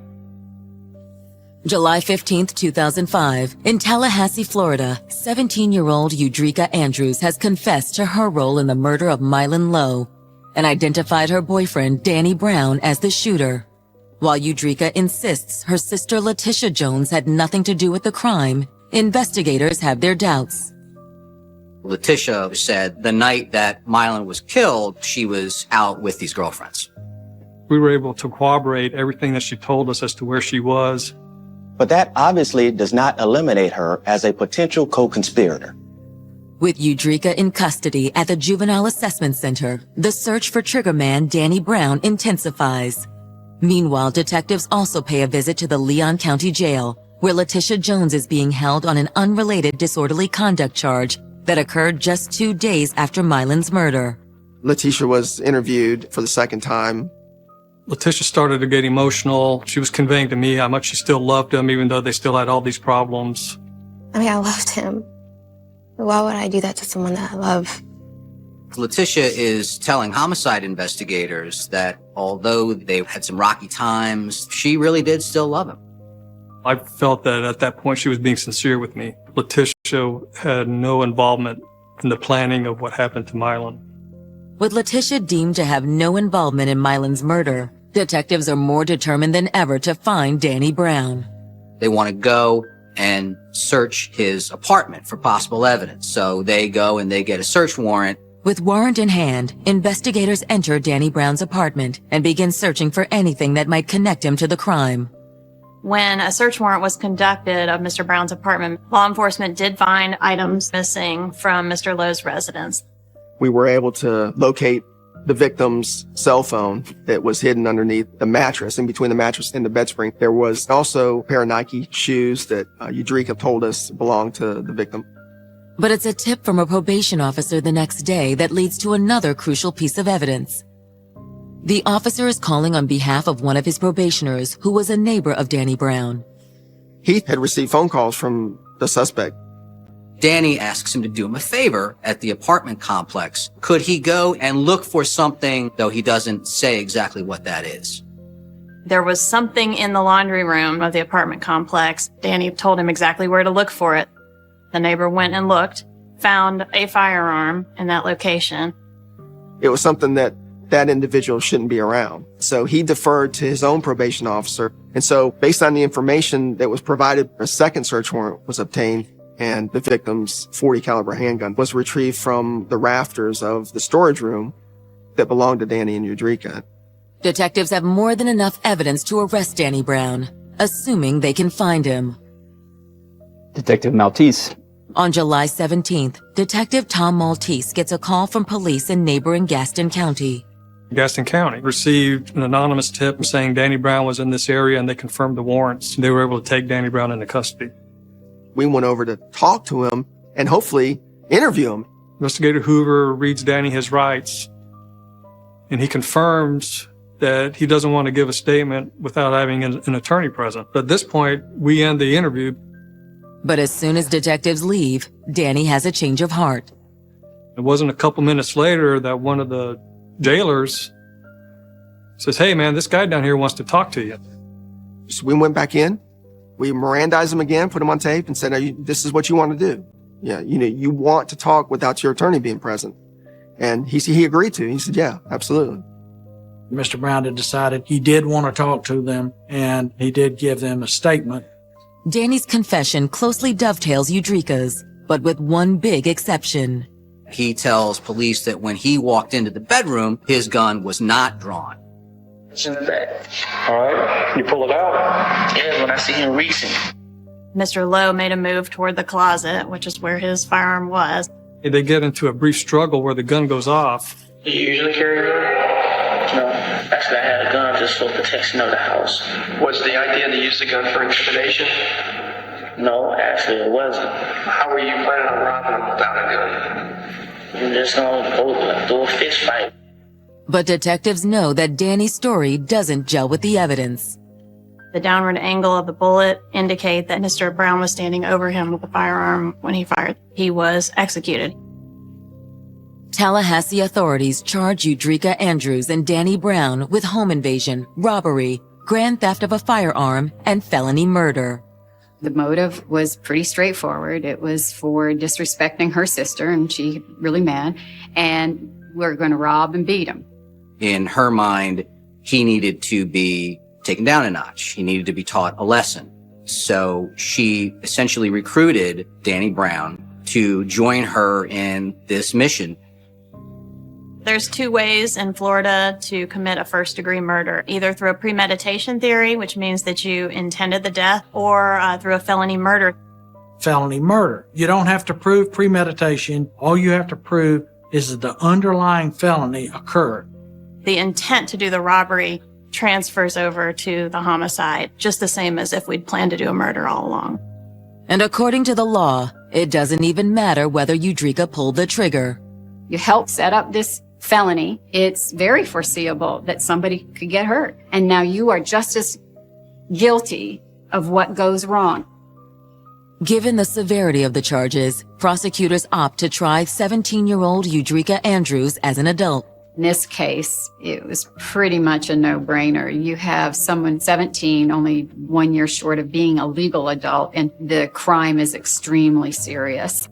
July 15th, 2005, in Tallahassee, Florida, 17-year-old Udrika Andrews has confessed to her role in the murder of Mylon Lowe and identified her boyfriend, Danny Brown, as the shooter. While Udrika insists her sister Letitia Jones had nothing to do with the crime, investigators have their doubts. Letitia said the night that Mylon was killed, she was out with these girlfriends. We were able to corroborate everything that she told us as to where she was. But that obviously does not eliminate her as a potential co-conspirator. With Udrika in custody at the Juvenile Assessment Center, the search for triggerman Danny Brown intensifies. Meanwhile, detectives also pay a visit to the Leon County Jail, where Letitia Jones is being held on an unrelated disorderly conduct charge that occurred just 2 days after Mylon's murder. Letitia was interviewed for the second time. Letitia started to get emotional. She was conveying to me how much she still loved him, even though they still had all these problems. I mean, I loved him. Why would I do that to someone that I love? Letitia is telling homicide investigators that although they had some rocky times, she really did still love him. I felt that at that point she was being sincere with me. Letitia had no involvement in the planning of what happened to Mylon. With Letitia deemed to have no involvement in Mylon's murder, detectives are more determined than ever to find Danny Brown. They want to go and search his apartment for possible evidence. So they go and they get a search warrant. With warrant in hand, investigators enter Danny Brown's apartment and begin searching for anything that might connect him to the crime. When a search warrant was conducted of Mr. Brown's apartment, law enforcement did find items missing from Mr. Lowe's residence. We were able to locate the victim's cell phone that was hidden underneath the mattress. In between the mattress and the bed spring, there was also a pair of Nike shoes that Udrika told us belonged to the victim. But it's a tip from a probation officer the next day that leads to another crucial piece of evidence. The officer is calling on behalf of one of his probationers who was a neighbor of Danny Brown. He had received phone calls from the suspect. Danny asks him to do him a favor at the apartment complex. Could he go and look for something, though he doesn't say exactly what that is? There was something in the laundry room of the apartment complex. Danny told him exactly where to look for it. The neighbor went and looked, found a firearm in that location. It was something that individual shouldn't be around. So he deferred to his own probation officer. And so based on the information that was provided, a second search warrant was obtained, and the victim's .40 caliber handgun was retrieved from the rafters of the storage room that belonged to Danny and Udrika. Detectives have more than enough evidence to arrest Danny Brown, assuming they can find him. Detective Maltese. On July 17th, Detective Tom Maltese gets a call from police in neighboring Gaston County. Gaston County received an anonymous tip saying Danny Brown was in this area, and they confirmed the warrants. They were able to take Danny Brown into custody. We went over to talk to him and hopefully interview him. Investigator Hoover reads Danny his rights, and he confirms that he doesn't want to give a statement without having an attorney present. But at this point, we end the interview. But as soon as detectives leave, Danny has a change of heart. It wasn't a couple minutes later that one of the jailers says, "Hey man, this guy down here wants to talk to you." So we went back in. We Mirandized him again, put him on tape, and said, "This is what you want to do. Yeah, you want to talk without your attorney being present." And he agreed to. He said, "Yeah, absolutely." Mr. Brown had decided he did want to talk to them, and he did give them a statement. Danny's confession closely dovetails Udrika's, but with one big exception. He tells police that when he walked into the bedroom, his gun was not drawn. It's in the bag. All right, you pull it out. Yeah, when I see him reaching. Mr. Lowe made a move toward the closet, which is where his firearm was. They get into a brief struggle where the gun goes off, Do you usually carry a gun? No. Actually, I had a gun just for protection of the house. Was the idea to use the gun for intimidation? No, actually, it wasn't. How were you planning on robbing him without a gun? I'm just gonna go do a fist fight. But detectives know that Danny's story doesn't gel with the evidence. The downward angle of the bullet indicate that Mr. Brown was standing over him with a firearm when he fired. He was executed. Tallahassee authorities charge Eudrika Andrews and Danny Brown with home invasion, robbery, grand theft of a firearm, and felony murder. The motive was pretty straightforward. It was for disrespecting her sister, and she really mad, and we're going to rob and beat him. In her mind, he needed to be taken down a notch. He needed to be taught a lesson. So she essentially recruited Danny Brown to join her in this mission. There's two ways in Florida to commit a first-degree murder, either through a premeditation theory, which means that you intended the death, or through a felony murder. Felony murder. You don't have to prove premeditation. All you have to prove is that the underlying felony occurred. The intent to do the robbery transfers over to the homicide, just the same as if we'd planned to do a murder all along. And according to the law, it doesn't even matter whether Eudrika pulled the trigger. You helped set up this felony. It's very foreseeable that somebody could get hurt. And now you are just as guilty of what goes wrong. Given the severity of the charges, prosecutors opt to try 17-year-old Eudrika Andrews as an adult. In this case, it was pretty much a no-brainer. You have someone 17, only 1 year short of being a legal adult, and the crime is extremely serious.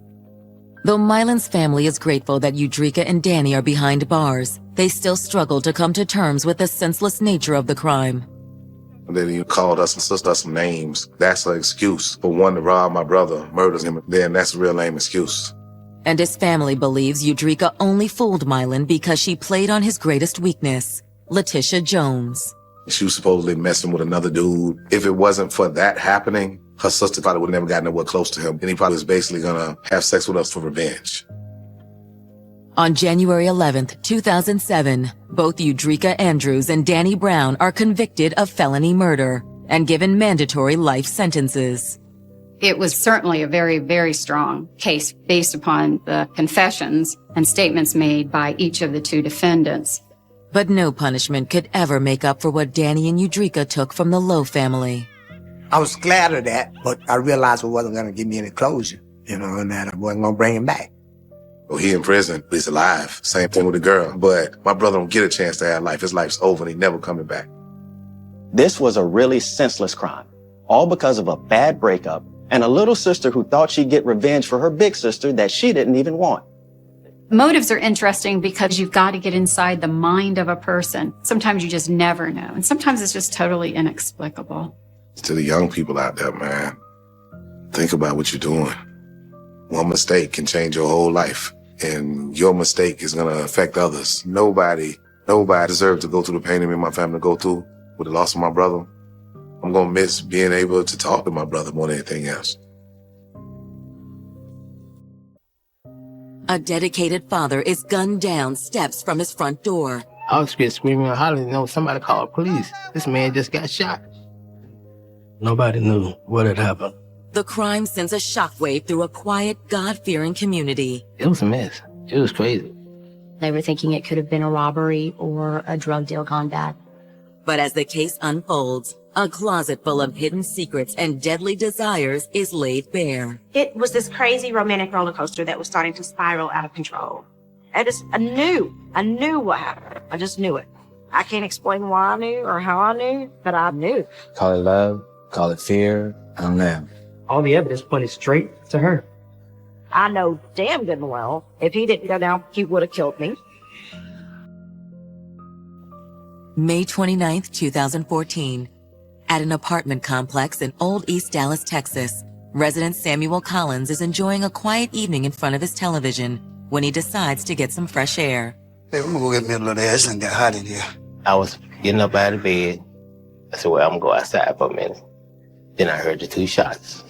Though Mylan's family is grateful that Eudrika and Danny are behind bars, they still struggle to come to terms with the senseless nature of the crime. Then you called us and sisters us some names. That's an excuse for one to rob my brother, murders him. Then that's a real lame excuse. And his family believes Eudrika only fooled Mylan because she played on his greatest weakness, Letitia Jones. She was supposedly messing with another dude. If it wasn't for that happening, her sister probably would have never gotten nowhere close to him. And he probably was basically gonna have sex with us for revenge. On January 11th, 2007, both Eudrika Andrews and Danny Brown are convicted of felony murder and given mandatory life sentences. It was certainly a very, very strong case based upon the confessions and statements made by each of the two defendants. But no punishment could ever make up for what Danny and Eudrika took from the Lowe family. I was glad of that, but I realized it wasn't going to give me any closure, and that I wasn't going to bring him back. Well, he in prison, but he's alive. Same thing with the girl. But my brother don't get a chance to have life. His life's over and he never coming back. This was a really senseless crime, all because of a bad breakup and a little sister who thought she'd get revenge for her big sister that she didn't even want. Motives are interesting because you've got to get inside the mind of a person. Sometimes you just never know, and sometimes it's just totally inexplicable. To the young people out there, man, think about what you're doing. One mistake can change your whole life, and your mistake is going to affect others. Nobody deserves to go through the pain that me and my family go through with the loss of my brother. I'm going to miss being able to talk to my brother more than anything else. A dedicated father is gunned down steps from his front door. I was screaming and hollering, somebody called police. This man just got shot. Nobody knew what had happened. The crime sends a shockwave through a quiet, God-fearing community. It was a mess. It was crazy. They were thinking it could have been a robbery or a drug deal gone bad. But as the case unfolds, a closet full of hidden secrets and deadly desires is laid bare. It was this crazy romantic roller coaster that was starting to spiral out of control. I knew what happened. I just knew it. I can't explain why I knew or how I knew, but I knew. Call it love, call it fear, I don't know. All the evidence pointed straight to her. I know damn good and well, if he didn't go down, he would have killed me. May 29th, 2014. At an apartment complex in Old East Dallas, Texas, resident Samuel Collins is enjoying a quiet evening in front of his television when he decides to get some fresh air. Hey, I'm gonna go get me a little air. It's gonna get hot in here. I was getting up out of bed. I said, well, I'm gonna go outside for a minute. Then I heard the two shots.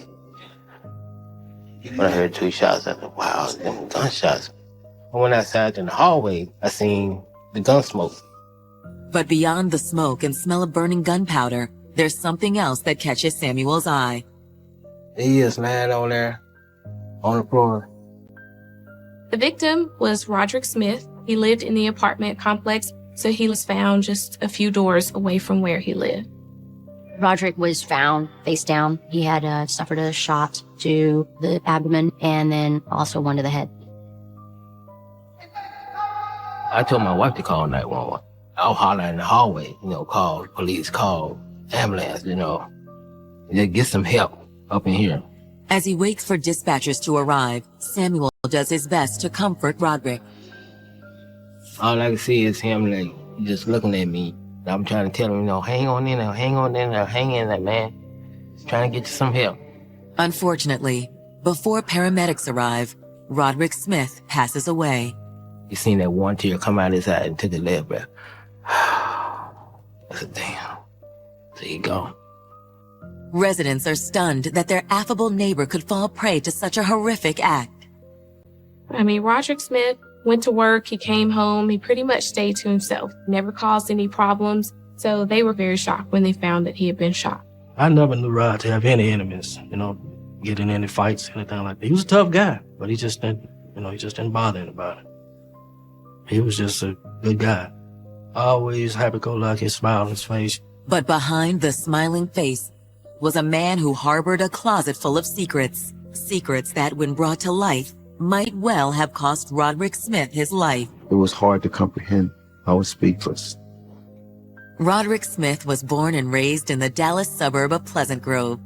When I heard two shots, I thought, wow, them gunshots. I went outside in the hallway. I seen the gun smoke. But beyond the smoke and smell of burning gunpowder, there's something else that catches Samuel's eye. He is lying on there, on the floor. The victim was Roderick Smith. He lived in the apartment complex, so he was found just a few doors away from where he lived. Roderick was found face down. He had suffered a shot to the abdomen and then also one to the head. I told my wife to call 911. I was hollering in the hallway, call police, call ambulance, just get some help up in here. As he waits for dispatchers to arrive, Samuel does his best to comfort Roderick. All I can see is him just looking at me. I'm trying to tell him, hang on in there, hang in there, man. Trying to get you some help. Unfortunately, before paramedics arrive, Roderick Smith passes away. You seen that one tear come out his eye and took a last breath. I said, damn. So he gone. Residents are stunned that their affable neighbor could fall prey to such a horrific act. Roderick Smith went to work, he came home, he pretty much stayed to himself, never caused any problems. So they were very shocked when they found that he had been shot. I never knew Rod to have any enemies, get in any fights, anything like that. He was a tough guy, but he just didn't bother anybody. He was just a good guy. Always happy-go-lucky, smile on his face. But behind the smiling face was a man who harbored a closet full of secrets. Secrets that, when brought to light, might well have cost Roderick Smith his life. It was hard to comprehend. I was speechless. Roderick Smith was born and raised in the Dallas suburb of Pleasant Grove.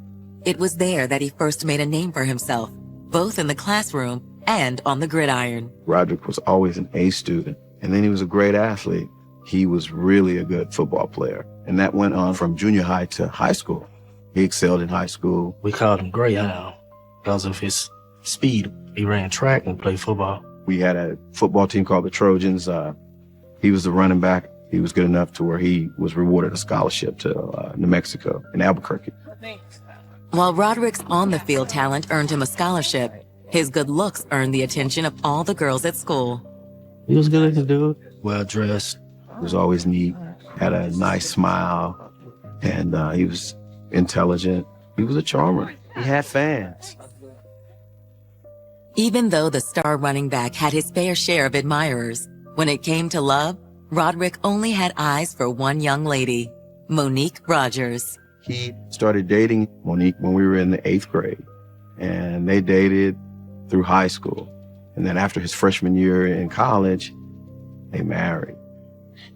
It was there that he first made a name for himself, both in the classroom and on the gridiron. Roderick was always an A student, and then he was a great athlete. He was really a good football player, and that went on from junior high to high school. He excelled in high school. We called him Greyhound because of his speed. He ran track and played football. We had a football team called the Trojans. He was the running back. He was good enough to where he was rewarded a scholarship to New Mexico in Albuquerque. While Roderick's on-the-field talent earned him a scholarship, his good looks earned the attention of all the girls at school. He was good looking dude, well-dressed. He was always neat, had a nice smile, and he was intelligent. He was a charmer. He had fans. Even though the star running back had his fair share of admirers, when it came to love, Roderick only had eyes for one young lady, Monique Rogers. He started dating Monique when we were in the 8th grade, and they dated through high school. And then after his freshman year in college, they married.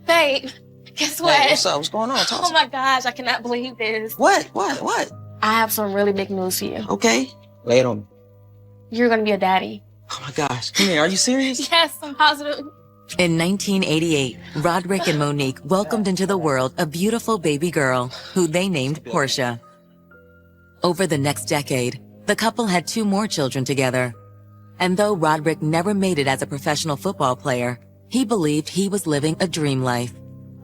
Babe, guess what? Hey, what's up? What's going on? Talk Oh my gosh, I cannot believe this. What? I have some really big news for you. Okay. Lay it on me. You're gonna be a daddy. Oh my gosh. Come here. Are you serious? Yes, I'm positive. In 1988, Roderick and Monique welcomed into the world a beautiful baby girl who they named Portia. Over the next decade, the couple had 2 more children together. And though Roderick never made it as a professional football player, he believed he was living a dream life.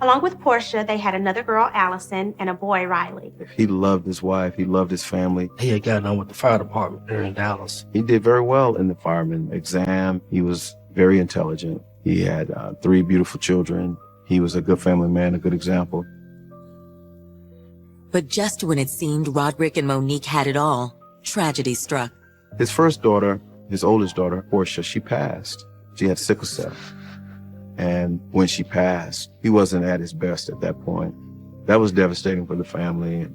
Along with Portia, they had another girl, Allison, and a boy, Riley. He loved his wife. He loved his family. He had gotten on with the fire department there in Dallas. He did very well in the fireman exam. He was very intelligent. He had 3 beautiful children. He was a good family man, a good example. But just when it seemed Roderick and Monique had it all, tragedy struck. His first daughter, his oldest daughter, Portia, she passed. She had sickle cell. And when she passed, he wasn't at his best at that point. That was devastating for the family.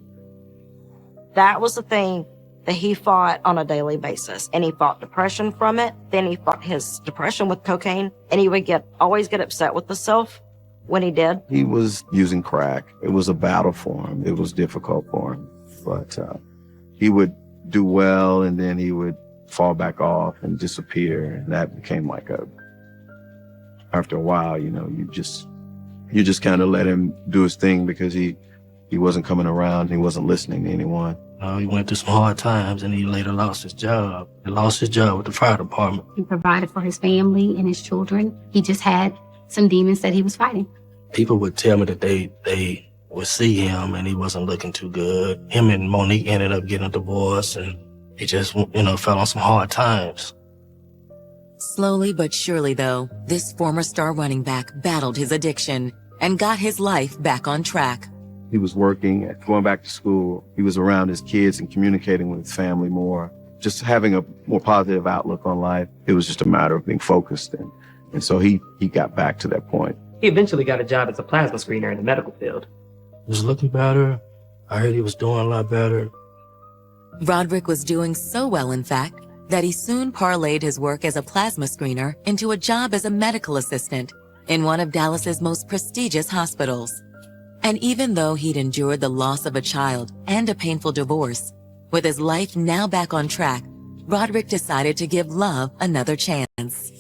That was the thing that he fought on a daily basis. And he fought depression from it. Then he fought his depression with cocaine. And he would always get upset with himself when he did. He was using crack. It was a battle for him. It was difficult for him. But he would do well, and then he would fall back off and disappear. And that became like after a while, you just kind of let him do his thing because he wasn't coming around. He wasn't listening to anyone. He went through some hard times, and he later lost his job. He lost his job with the fire department. He provided for his family and his children. He just had some demons that he was fighting. People would tell me that they would see him, and he wasn't looking too good. Him and Monique ended up getting a divorce, and he just, fell on some hard times. Slowly but surely, though, this former star running back battled his addiction and got his life back on track. He was working, going back to school. He was around his kids and communicating with his family more, just having a more positive outlook on life. It was just a matter of being focused. And so he got back to that point. He eventually got a job as a plasma screener in the medical field. He was looking better. I heard he was doing a lot better. Roderick was doing so well, in fact, that he soon parlayed his work as a plasma screener into a job as a medical assistant in one of Dallas's most prestigious hospitals. And even though he'd endured the loss of a child and a painful divorce, with his life now back on track, Roderick decided to give love another chance.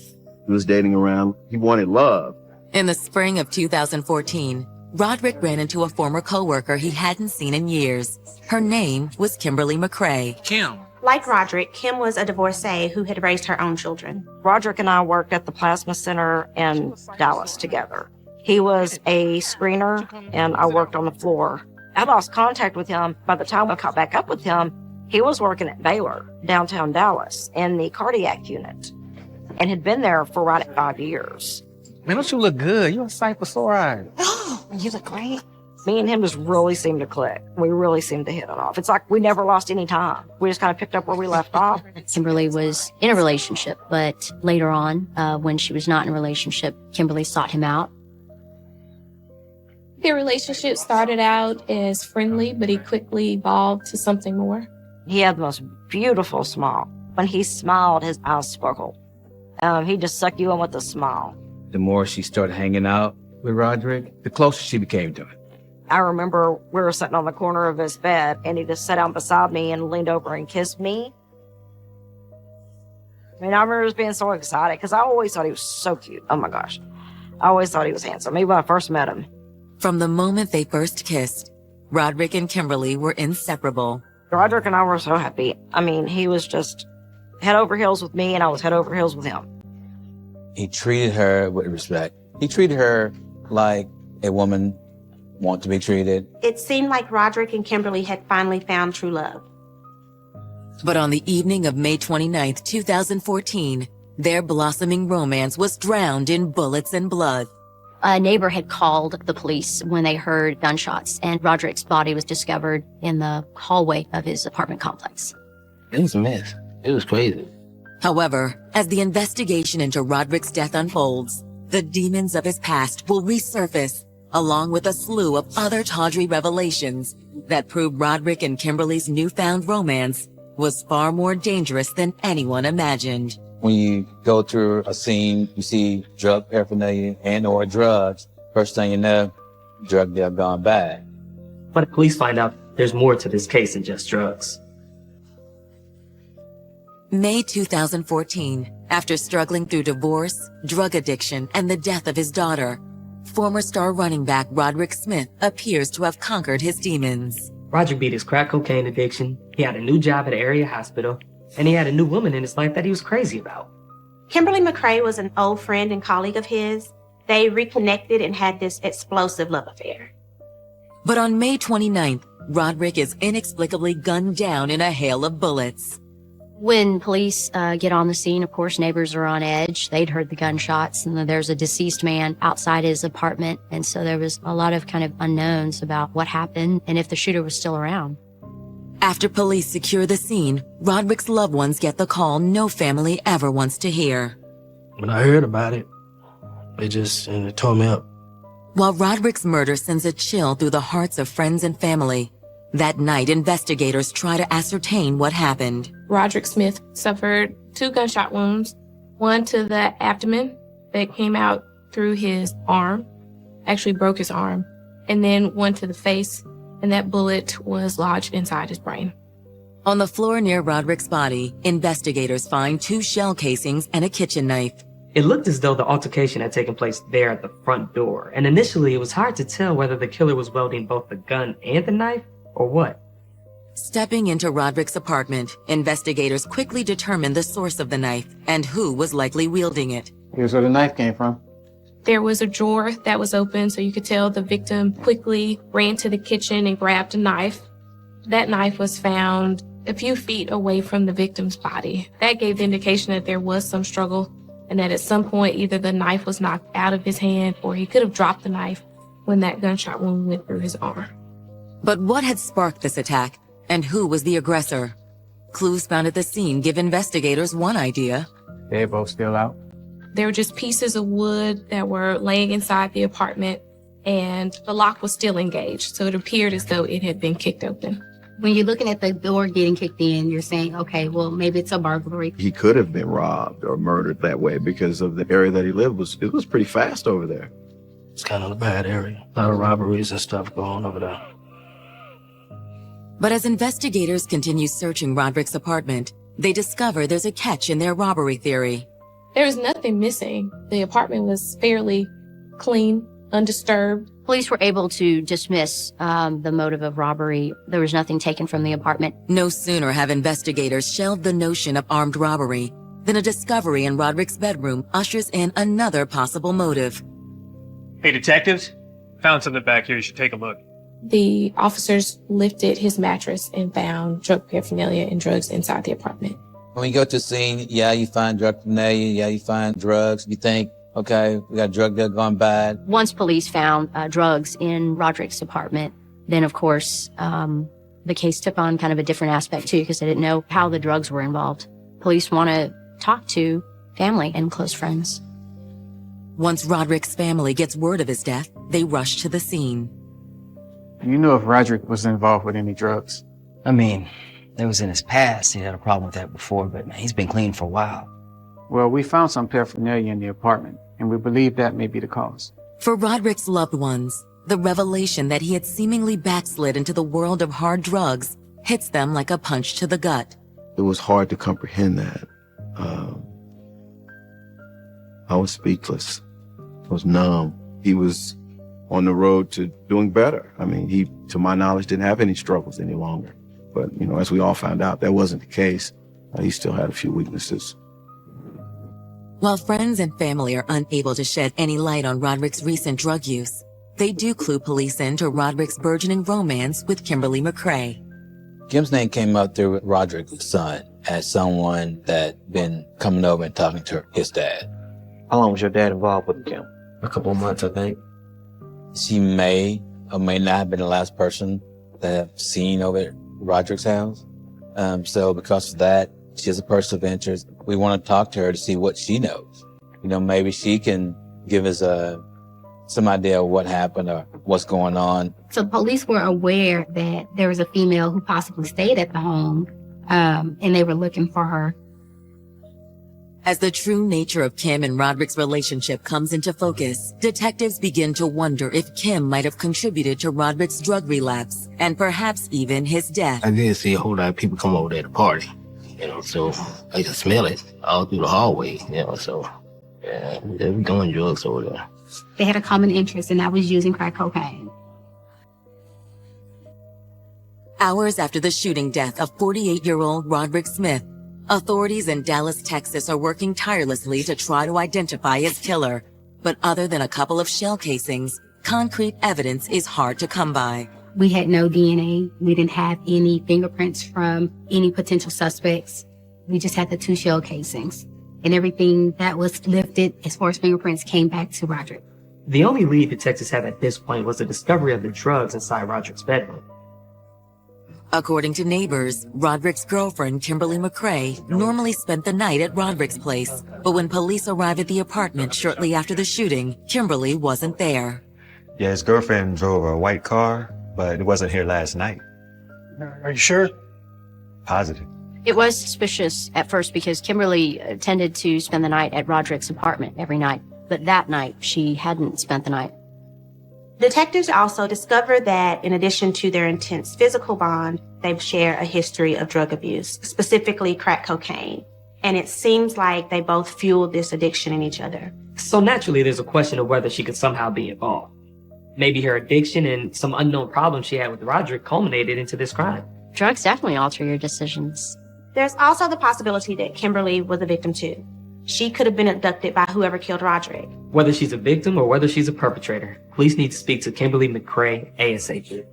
He was dating around. He wanted love. In the spring of 2014, Roderick ran into a former coworker he hadn't seen in years. Her name was Kimberly McCrae. Kim. Like Roderick, Kim was a divorcee who had raised her own children. Roderick and I worked at the Plasma Center in Dallas together. He was a screener, and I worked on the floor. I lost contact with him. By the time I caught back up with him, he was working at Baylor, downtown Dallas, in the cardiac unit, and had been there for right at 5 years. Man, don't you look good? You're a sight for sore eyes. You look great. Me and him just really seemed to click. We really seemed to hit it off. It's like we never lost any time. We just kind of picked up where we left off. Kimberly was in a relationship, but later on, when she was not in a relationship, Kimberly sought him out. Their relationship started out as friendly, but he quickly evolved to something more. He had the most beautiful smile. When he smiled, his eyes sparkled. He just sucked you in with a smile. The more she started hanging out with Roderick, the closer she became to him. I remember we were sitting on the corner of his bed, and he just sat down beside me and leaned over and kissed me. I mean, I remember just being so excited because I always thought he was so cute. Oh my gosh. I always thought he was handsome, even when I first met him. From the moment they first kissed, Roderick and Kimberly were inseparable. Roderick and I were so happy. I mean, he was just head over heels with me, and I was head over heels with him. He treated her with respect. He treated her like a woman wants to be treated. It seemed like Roderick and Kimberly had finally found true love. But on the evening of May 29th, 2014, their blossoming romance was drowned in bullets and blood. A neighbor had called the police when they heard gunshots, and Roderick's body was discovered in the hallway of his apartment complex. It was a mess. It was crazy. However, as the investigation into Roderick's death unfolds, the demons of his past will resurface, along with a slew of other tawdry revelations that prove Roderick and Kimberly's newfound romance was far more dangerous than anyone imagined. When you go through a scene, you see drug paraphernalia and or drugs. First thing you know, drug deal gone bad. But the police find out there's more to this case than just drugs. May 2014, after struggling through divorce, drug addiction, and the death of his daughter, former star running back Roderick Smith appears to have conquered his demons. Roderick beat his crack cocaine addiction, he had a new job at an area hospital, and he had a new woman in his life that he was crazy about. Kimberly McCrae was an old friend and colleague of his. They reconnected and had this explosive love affair. But on May 29th, Roderick is inexplicably gunned down in a hail of bullets. When police get on the scene, of course, neighbors are on edge. They'd heard the gunshots, and there's a deceased man outside his apartment. And so there was a lot of kind of unknowns about what happened and if the shooter was still around. After police secure the scene, Roderick's loved ones get the call no family ever wants to hear. When I heard about it, it tore me up. While Roderick's murder sends a chill through the hearts of friends and family, that night investigators try to ascertain what happened. Roderick Smith suffered 2 gunshot wounds, one to the abdomen that came out through his arm, actually broke his arm, and then one to the face, and that bullet was lodged inside his brain. On the floor near Roderick's body, investigators find 2 shell casings and a kitchen knife. It looked as though the altercation had taken place there at the front door, and initially it was hard to tell whether the killer was wielding both the gun and the knife, or what. Stepping into Roderick's apartment, investigators quickly determined the source of the knife and who was likely wielding it. Here's where the knife came from. There was a drawer that was open, so you could tell the victim quickly ran to the kitchen and grabbed a knife. That knife was found a few feet away from the victim's body. That gave the indication that there was some struggle and that at some point either the knife was knocked out of his hand or he could have dropped the knife when that gunshot wound went through his arm. But what had sparked this attack, and who was the aggressor? Clues found at the scene give investigators one idea. They both still out? There were just pieces of wood that were laying inside the apartment, and the lock was still engaged, so it appeared as though it had been kicked open. When you're looking at the door getting kicked in, you're saying, okay, well, maybe it's a burglary. He could have been robbed or murdered that way because of the area that he lived it was pretty fast over there. It's kind of a bad area. A lot of robberies and stuff going on over there. But as investigators continue searching Roderick's apartment, they discover there's a catch in their robbery theory. There was nothing missing. The apartment was fairly clean, undisturbed. Police were able to dismiss the motive of robbery. There was nothing taken from the apartment. No sooner have investigators shelved the notion of armed robbery than a discovery in Roderick's bedroom ushers in another possible motive. Hey, detectives, found something back here. You should take a look. The officers lifted his mattress and found drug paraphernalia and drugs inside the apartment. When you go to the scene, yeah, you find drug paraphernalia, yeah, you find drugs. You think, okay, we got a drug deal gone bad. Once police found drugs in Roderick's apartment, then of course the case took on kind of a different aspect too, because they didn't know how the drugs were involved. Police want to talk to family and close friends. Once Roderick's family gets word of his death, they rush to the scene. Do you know if Roderick was involved with any drugs? I mean, it was in his past. He had a problem with that before, but man, he's been clean for a while. Well, we found some paraphernalia in the apartment, and we believe that may be the cause. For Roderick's loved ones, the revelation that he had seemingly backslid into the world of hard drugs hits them like a punch to the gut. It was hard to comprehend that. I was speechless. I was numb. He was on the road to doing better. I mean, he, to my knowledge, didn't have any struggles any longer. But, you know, as we all found out, that wasn't the case. He still had a few weaknesses. While friends and family are unable to shed any light on Roderick's recent drug use, they do clue police into Roderick's burgeoning romance with Kimberly McCrae. Kim's name came up through Roderick's son as someone that been coming over and talking to his dad. How long was your dad involved with Kim? A couple of months, I think. She may or may not have been the last person that I've seen over at Roderick's house. So because of that, she's a person of interest. We want to talk to her to see what she knows. You know, maybe she can give us some idea of what happened or what's going on. So police were aware that there was a female who possibly stayed at the home, and they were looking for her. As the true nature of Kim and Roderick's relationship comes into focus, detectives begin to wonder if Kim might have contributed to Roderick's drug relapse and perhaps even his death. I did see a whole lot of people come over there to party, you know, so I could smell it all through the hallway, you know, so yeah, they were doing drugs over there. They had a common interest, and that was using crack cocaine. Hours after the shooting death of 48-year-old Roderick Smith, authorities in Dallas, Texas are working tirelessly to try to identify his killer. But other than a couple of shell casings, concrete evidence is hard to come by. We had no DNA. We didn't have any fingerprints from any potential suspects. We just had the 2 shell casings. And everything that was lifted as far as fingerprints came back to Roderick. The only lead detectives had at this point was the discovery of the drugs inside Roderick's bedroom. According to neighbors, Roderick's girlfriend, Kimberly McCrae, normally spent the night at Roderick's place. But when police arrived at the apartment shortly after the shooting, Kimberly wasn't there. Yeah, his girlfriend drove a white car, but it wasn't here last night. Are you sure? Positive. It was suspicious at first because Kimberly tended to spend the night at Roderick's apartment every night. But that night, she hadn't spent the night. Detectives also discovered that in addition to their intense physical bond, they share a history of drug abuse, specifically crack cocaine. And it seems like they both fueled this addiction in each other. So naturally, there's a question of whether she could somehow be involved. Maybe her addiction and some unknown problem she had with Roderick culminated into this crime. Drugs definitely alter your decisions. There's also the possibility that Kimberly was a victim too. She could have been abducted by whoever killed Roderick. Whether she's a victim or whether she's a perpetrator, police need to speak to Kimberly McCrae ASAP.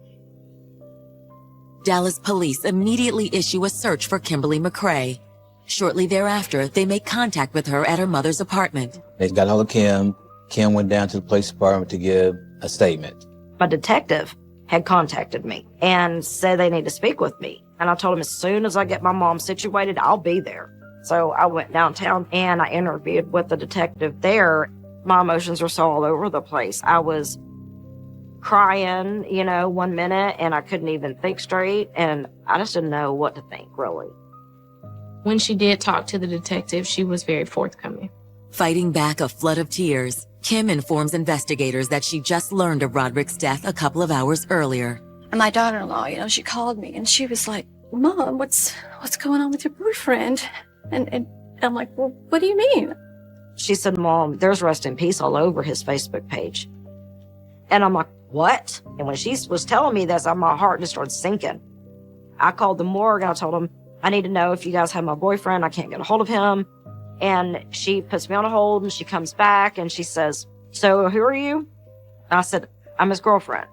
Dallas police immediately issue a search for Kimberly McCrae. Shortly thereafter, they make contact with her at her mother's apartment. They got hold of Kim. Kim went down to the police department to give a statement. My detective had contacted me and said they need to speak with me. And I told him as soon as I get my mom situated, I'll be there. So I went downtown and I interviewed with the detective there. My emotions were so all over the place. I was crying, 1 minute, and I couldn't even think straight. And I just didn't know what to think, really. When she did talk to the detective, she was very forthcoming. Fighting back a flood of tears, Kim informs investigators that she just learned of Roderick's death a couple of hours earlier. And my daughter-in-law, she called me and she was like, Mom, what's going on with your boyfriend? And I'm like, well, what do you mean? She said, Mom, there's rest in peace all over his Facebook page. And I'm like, what? And when she was telling me this, my heart just started sinking. I called the morgue and I told them, I need to know if you guys have my boyfriend. I can't get a hold of him. And she puts me on a hold and she comes back and she says, so who are you? And I said, I'm his girlfriend.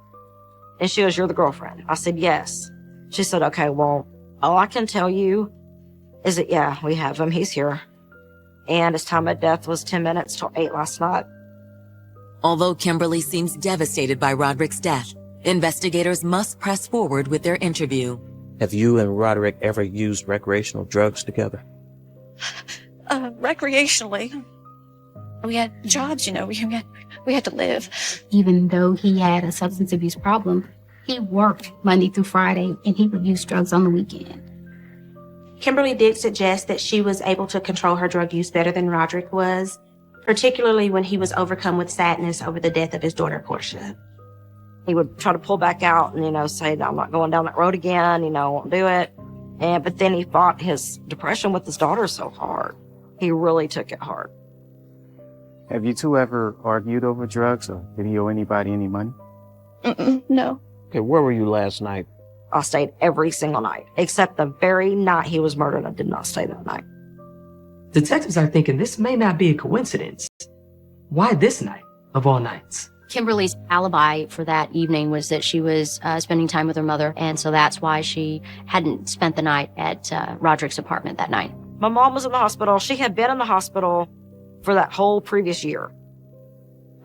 And she goes, you're the girlfriend. I said, yes. She said, okay, well, all I can tell you is that, yeah, we have him. He's here. And his time of death was 10 minutes till 8 last night. Although Kimberly seems devastated by Roderick's death, investigators must press forward with their interview. Have you and Roderick ever used recreational drugs together? Recreationally. We had jobs, we had to live. Even though he had a substance abuse problem, he worked Monday through Friday and he would use drugs on the weekend. Kimberly did suggest that she was able to control her drug use better than Roderick was, particularly when he was overcome with sadness over the death of his daughter, Portia. He would try to pull back out and, say, I'm not going down that road again, I won't do it. But then he fought his depression with his daughter so hard. He really took it hard. Have you two ever argued over drugs, or did he owe anybody any money? No. Okay, where were you last night? I stayed every single night, except the very night he was murdered. I did not stay that night. Detectives are thinking this may not be a coincidence. Why this night, of all nights? Kimberly's alibi for that evening was that she was spending time with her mother, and so that's why she hadn't spent the night at Roderick's apartment that night. My mom was in the hospital. She had been in the hospital for that whole previous year.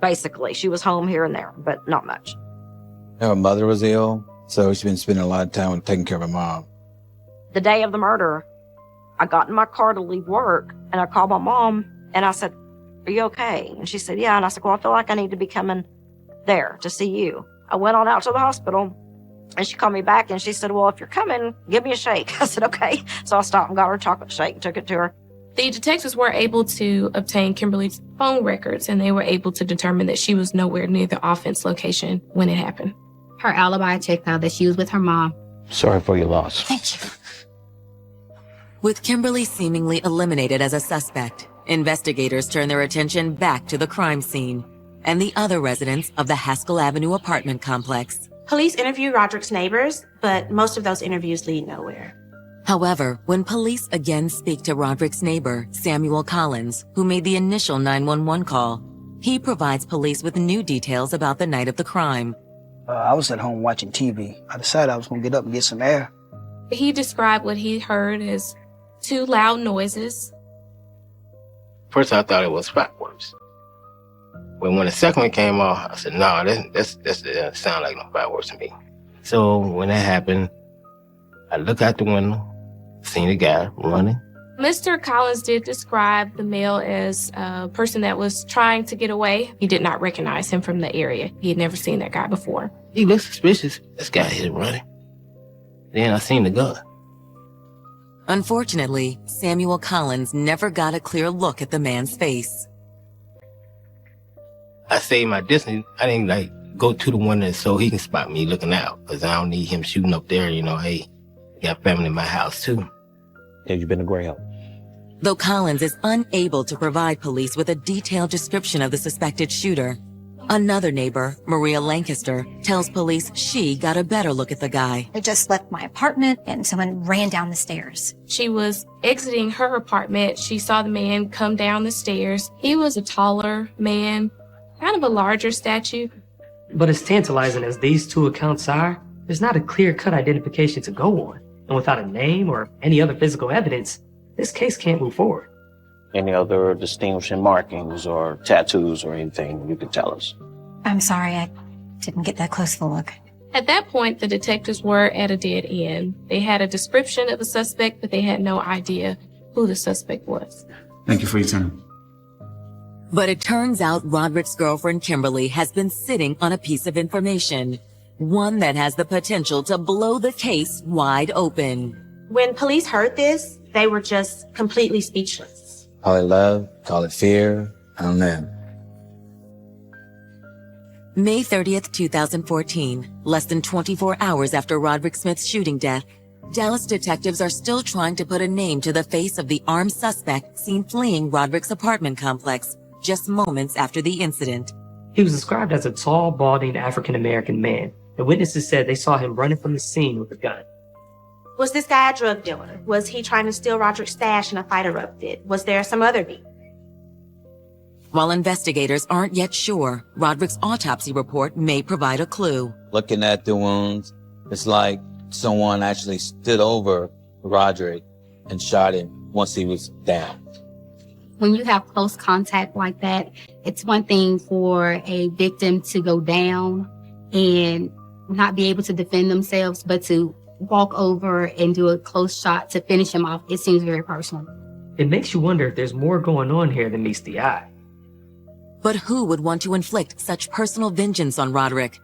Basically, she was home here and there, but not much. Her mother was ill, so she's been spending a lot of time taking care of her mom. The day of the murder, I got in my car to leave work, and I called my mom, and I said, are you okay? And she said, yeah. And I said, well, I feel like I need to be coming there to see you. I went on out to the hospital, and she called me back, and she said, well, if you're coming, give me a shake. I said, okay. So I stopped and got her a chocolate shake and took it to her. The detectives were able to obtain Kimberly's phone records, and they were able to determine that she was nowhere near the offense location when it happened. Her alibi checked out that she was with her mom. Sorry for your loss. Thank you. With Kimberly seemingly eliminated as a suspect, investigators turn their attention back to the crime scene and the other residents of the Haskell Avenue apartment complex. Police interview Roderick's neighbors, but most of those interviews lead nowhere. However, when police again speak to Roderick's neighbor, Samuel Collins, who made the initial 911 call, he provides police with new details about the night of the crime. I was at home watching TV. I decided I was going to get up and get some air. He described what he heard as 2 loud noises. First, I thought it was fireworks. But when the second one came off, I said, no, that doesn't sound like no fireworks to me. So when that happened, I looked out the window, seen the guy running. Mr. Collins did describe the male as a person that was trying to get away. He did not recognize him from the area. He had never seen that guy before. He looked suspicious. This guy here running. Then I seen the gun. Unfortunately, Samuel Collins never got a clear look at the man's face. I saved my distance. I didn't go to the window so he can spot me looking out, because I don't need him shooting up there, hey, I got family in my house too. Have you been a great help? Though Collins is unable to provide police with a detailed description of the suspected shooter, another neighbor, Maria Lancaster, tells police she got a better look at the guy. I just left my apartment and someone ran down the stairs. She was exiting her apartment. She saw the man come down the stairs. He was a taller man, kind of a larger stature. But as tantalizing as these 2 accounts are, there's not a clear-cut identification to go on. And without a name or any other physical evidence, this case can't move forward. Any other distinguishing markings or tattoos or anything you could tell us? I'm sorry, I didn't get that close of a look. At that point, the detectives were at a dead end. They had a description of a suspect, but they had no idea who the suspect was. Thank you for your time. But it turns out Roderick's girlfriend, Kimberly, has been sitting on a piece of information, one that has the potential to blow the case wide open. When police heard this, they were just completely speechless. Call it love, call it fear, I don't know. May 30th, 2014, less than 24 hours after Roderick Smith's shooting death, Dallas detectives are still trying to put a name to the face of the armed suspect seen fleeing Roderick's apartment complex just moments after the incident. He was described as a tall, balding African-American man. The witnesses said they saw him running from the scene with a gun. Was this guy a drug dealer? Was he trying to steal Roderick's stash in a fight erupted? Was there some other beef? While investigators aren't yet sure, Roderick's autopsy report may provide a clue. Looking at the wounds, it's like someone actually stood over Roderick and shot him once he was down. When you have close contact like that, it's one thing for a victim to go down and not be able to defend themselves, but to walk over and do a close shot to finish him off, it seems very personal. It makes you wonder if there's more going on here than meets the eye. But who would want to inflict such personal vengeance on Roderick?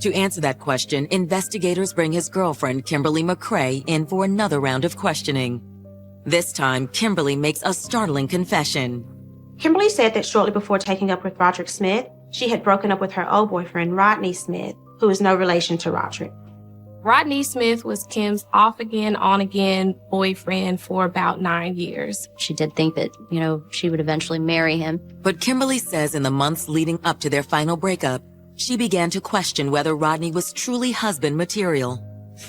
To answer that question, investigators bring his girlfriend, Kimberly McCrae, in for another round of questioning. This time, Kimberly makes a startling confession. Kimberly said that shortly before taking up with Roderick Smith, she had broken up with her old boyfriend, Rodney Smith, who is no relation to Roderick. Rodney Smith was Kim's off-again, on-again boyfriend for about 9 years. She did think that, she would eventually marry him. But Kimberly says in the months leading up to their final breakup, she began to question whether Rodney was truly husband material.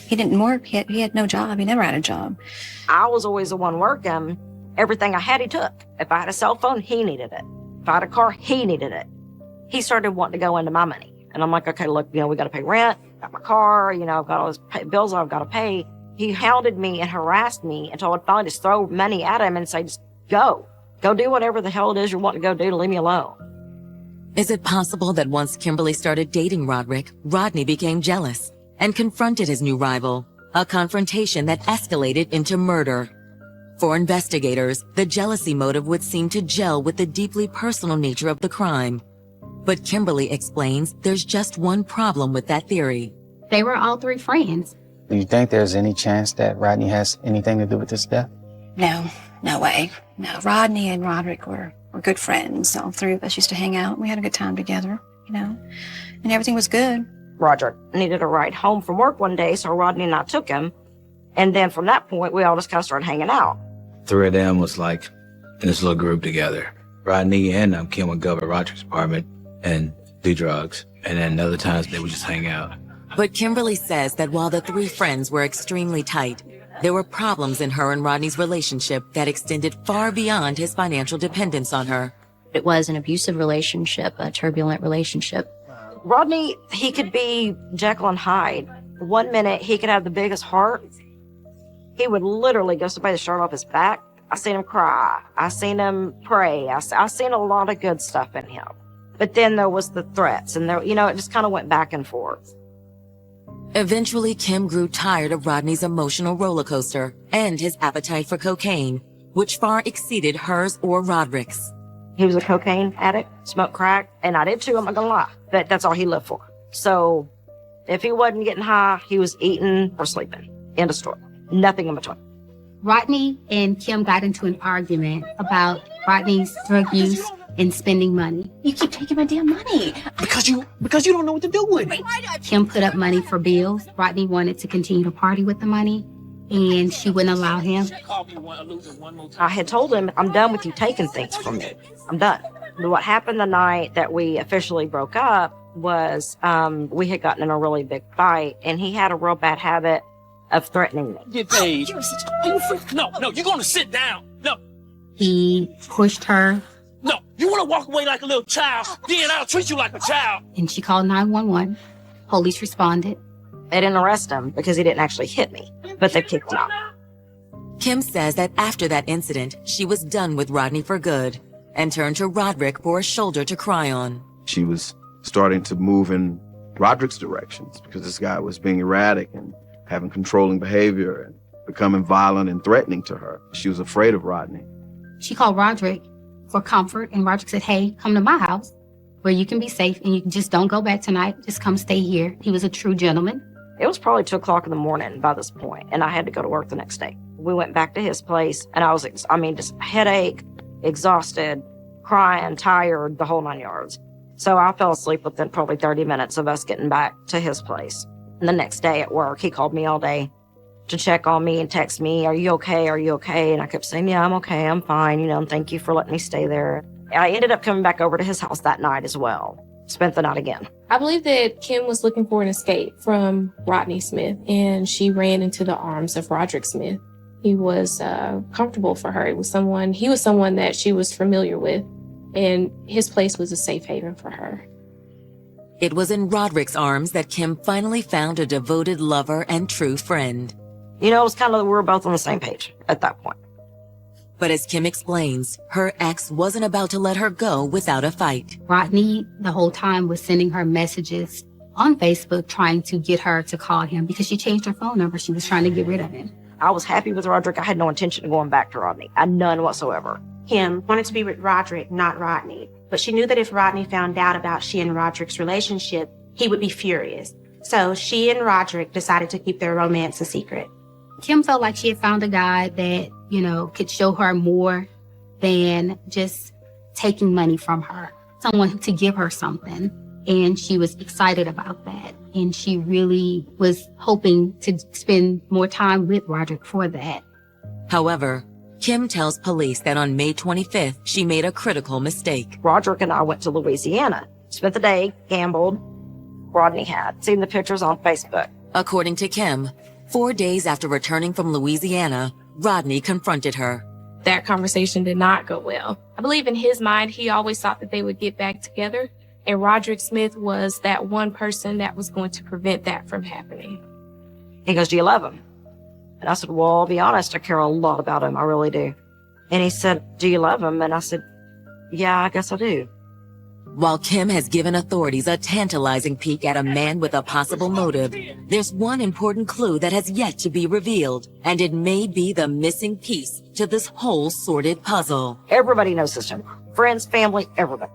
He didn't work. He had no job. He never had a job. I was always the one working. Everything I had, he took. If I had a cell phone, he needed it. If I had a car, he needed it. He started wanting to go into my money. And I'm like, okay, look, we got to pay rent. Got my car, I've got all those bills I've got to pay. He hounded me and harassed me until I'd finally just throw money at him and say, just go do whatever the hell it is you're wanting to go do to leave me alone. Is it possible that once Kimberly started dating Roderick, Rodney became jealous and confronted his new rival, a confrontation that escalated into murder? For investigators, the jealousy motive would seem to gel with the deeply personal nature of the crime. But Kimberly explains there's just one problem with that theory. They were all three friends. Do you think there's any chance that Rodney has anything to do with this death? No way. No, Rodney and Roderick were good friends. All three of us used to hang out. We had a good time together, and everything was good. Roger needed a ride home from work one day, so Rodney and I took him. And then from that point, we all just kind of started hanging out. Three of them was like in this little group together. Rodney and Kim would go to Roderick's apartment and do drugs. And then other times they would just hang out. But Kimberly says that while the three friends were extremely tight, there were problems in her and Rodney's relationship that extended far beyond his financial dependence on her. It was an abusive relationship, a turbulent relationship. Rodney, he could be Jekyll and Hyde. 1 minute, he could have the biggest heart. He would literally go somebody the shirt off his back. I seen him cry. I seen him pray. I seen a lot of good stuff in him. But then there was the threats, and it just kind of went back and forth. Eventually, Kim grew tired of Rodney's emotional roller coaster and his appetite for cocaine, which far exceeded hers or Roderick's. He was a cocaine addict, smoked crack, and I did too, I'm not gonna lie. But that's all he lived for. So if he wasn't getting high, he was eating or sleeping. End of story. Nothing in between. Rodney and Kim got into an argument about Rodney's drug use and spending money. You keep taking my damn money. Because you don't know what to do with it. Kim put up money for bills. Rodney wanted to continue to party with the money, and she wouldn't allow him. I had told him, I'm done with you taking things from me. I'm done. What happened the night that we officially broke up was we had gotten in a really big fight, and he had a real bad habit of threatening me. Get paid. No, you're going to sit down. No. He pushed her. No, you want to walk away like a little child, then I'll treat you like a child. And she called 911. Police responded. They didn't arrest him because he didn't actually hit me, but they kicked him out. Kim says that after that incident, she was done with Rodney for good and turned to Roderick for a shoulder to cry on. She was starting to move in Roderick's directions because this guy was being erratic and having controlling behavior and becoming violent and threatening to her. She was afraid of Rodney. She called Roderick for comfort, and Roderick said, hey, come to my house where you can be safe and you can just don't go back tonight. Just come stay here. He was a true gentleman. It was probably 2 o'clock in the morning by this point, and I had to go to work the next day. We went back to his place, and I was, just headache, exhausted, crying, tired, the whole 9 yards. So I fell asleep within probably 30 minutes of us getting back to his place. And the next day at work, he called me all day to check on me and text me, are you okay? Are you okay? And I kept saying, yeah, I'm okay. I'm fine, and thank you for letting me stay there. I ended up coming back over to his house that night as well. Spent the night again. I believe that Kim was looking for an escape from Rodney Smith, and she ran into the arms of Roderick Smith. He was comfortable for her. He was someone that she was familiar with, and his place was a safe haven for her. It was in Roderick's arms that Kim finally found a devoted lover and true friend. It was kind of, we were both on the same page at that point. But as Kim explains, her ex wasn't about to let her go without a fight. Rodney, the whole time, was sending her messages on Facebook trying to get her to call him because she changed her phone number. She was trying to get rid of him. I was happy with Roderick. I had no intention of going back to Rodney. I had none whatsoever. Kim wanted to be with Roderick, not Rodney. But she knew that if Rodney found out about she and Roderick's relationship, he would be furious. So she and Roderick decided to keep their romance a secret. Kim felt like she had found a guy that, could show her more than just taking money from her. Someone to give her something. And she was excited about that. And she really was hoping to spend more time with Roderick for that. However, Kim tells police that on May 25th, she made a critical mistake. Roderick and I went to Louisiana, spent the day, gambled. Rodney had seen the pictures on Facebook. According to Kim, 4 days after returning from Louisiana, Rodney confronted her. That conversation did not go well. I believe in his mind, he always thought that they would get back together. And Roderick Smith was that one person that was going to prevent that from happening. He goes, do you love him? And I said, well, I'll be honest, I care a lot about him. I really do. And he said, do you love him? And I said, yeah, I guess I do. While Kim has given authorities a tantalizing peek at a man with a possible motive, there's one important clue that has yet to be revealed, and it may be the missing piece to this whole sordid puzzle. Everybody knows this one. Friends, family, everybody.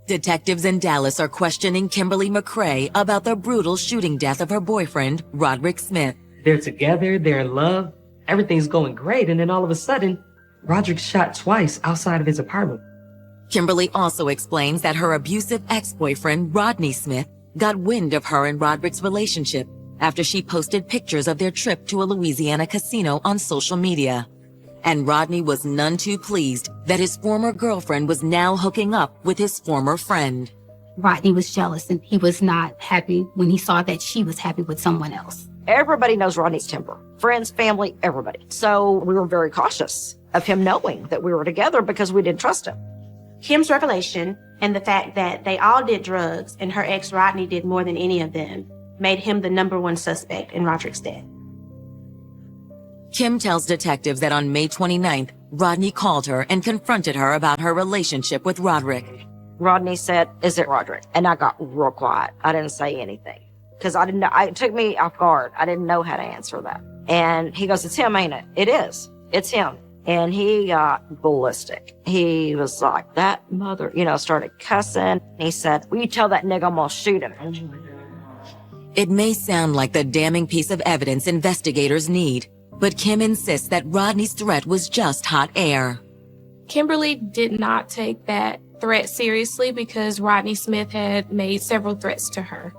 Detectives in Dallas are questioning Kimberly McCrae about the brutal shooting death of her boyfriend, Roderick Smith. They're together, they're in love, everything's going great, and then all of a sudden, Roderick shot twice outside of his apartment. Kimberly also explains that her abusive ex-boyfriend, Rodney Smith, got wind of her and Roderick's relationship after she posted pictures of their trip to a Louisiana casino on social media. And Rodney was none too pleased that his former girlfriend was now hooking up with his former friend. Rodney was jealous, and he was not happy when he saw that she was happy with someone else. Everybody knows Rodney's temper. Friends, family, everybody. So we were very cautious of him knowing that we were together because we didn't trust him. Kim's revelation and the fact that they all did drugs and her ex Rodney did more than any of them made him the #1 suspect in Roderick's death. Kim tells detectives that on May 29th, Rodney called her and confronted her about her relationship with Roderick. Rodney said, is it Roderick? And I got real quiet. I didn't say anything because I didn't know. It took me off guard. I didn't know how to answer that. And he goes, it's him, ain't it? It is. It's him. And he got ballistic. He was like, that mother, started cussing. He said, will you tell that nigga I'm gonna shoot him? It may sound like the damning piece of evidence investigators need, but Kim insists that Rodney's threat was just hot air. Kimberly did not take that threat seriously because Rodney Smith had made several threats to her.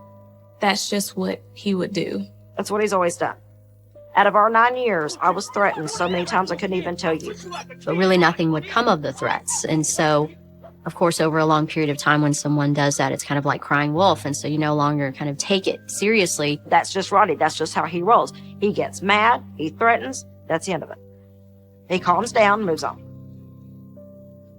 That's just what he would do. That's what he's always done. Out of our 9 years, I was threatened so many times I couldn't even tell you. But really nothing would come of the threats. And so, of course, over a long period of time when someone does that, it's kind of like crying wolf. And so you no longer kind of take it seriously. That's just Rodney. That's just how he rolls. He gets mad. He threatens. That's the end of it. He calms down, moves on.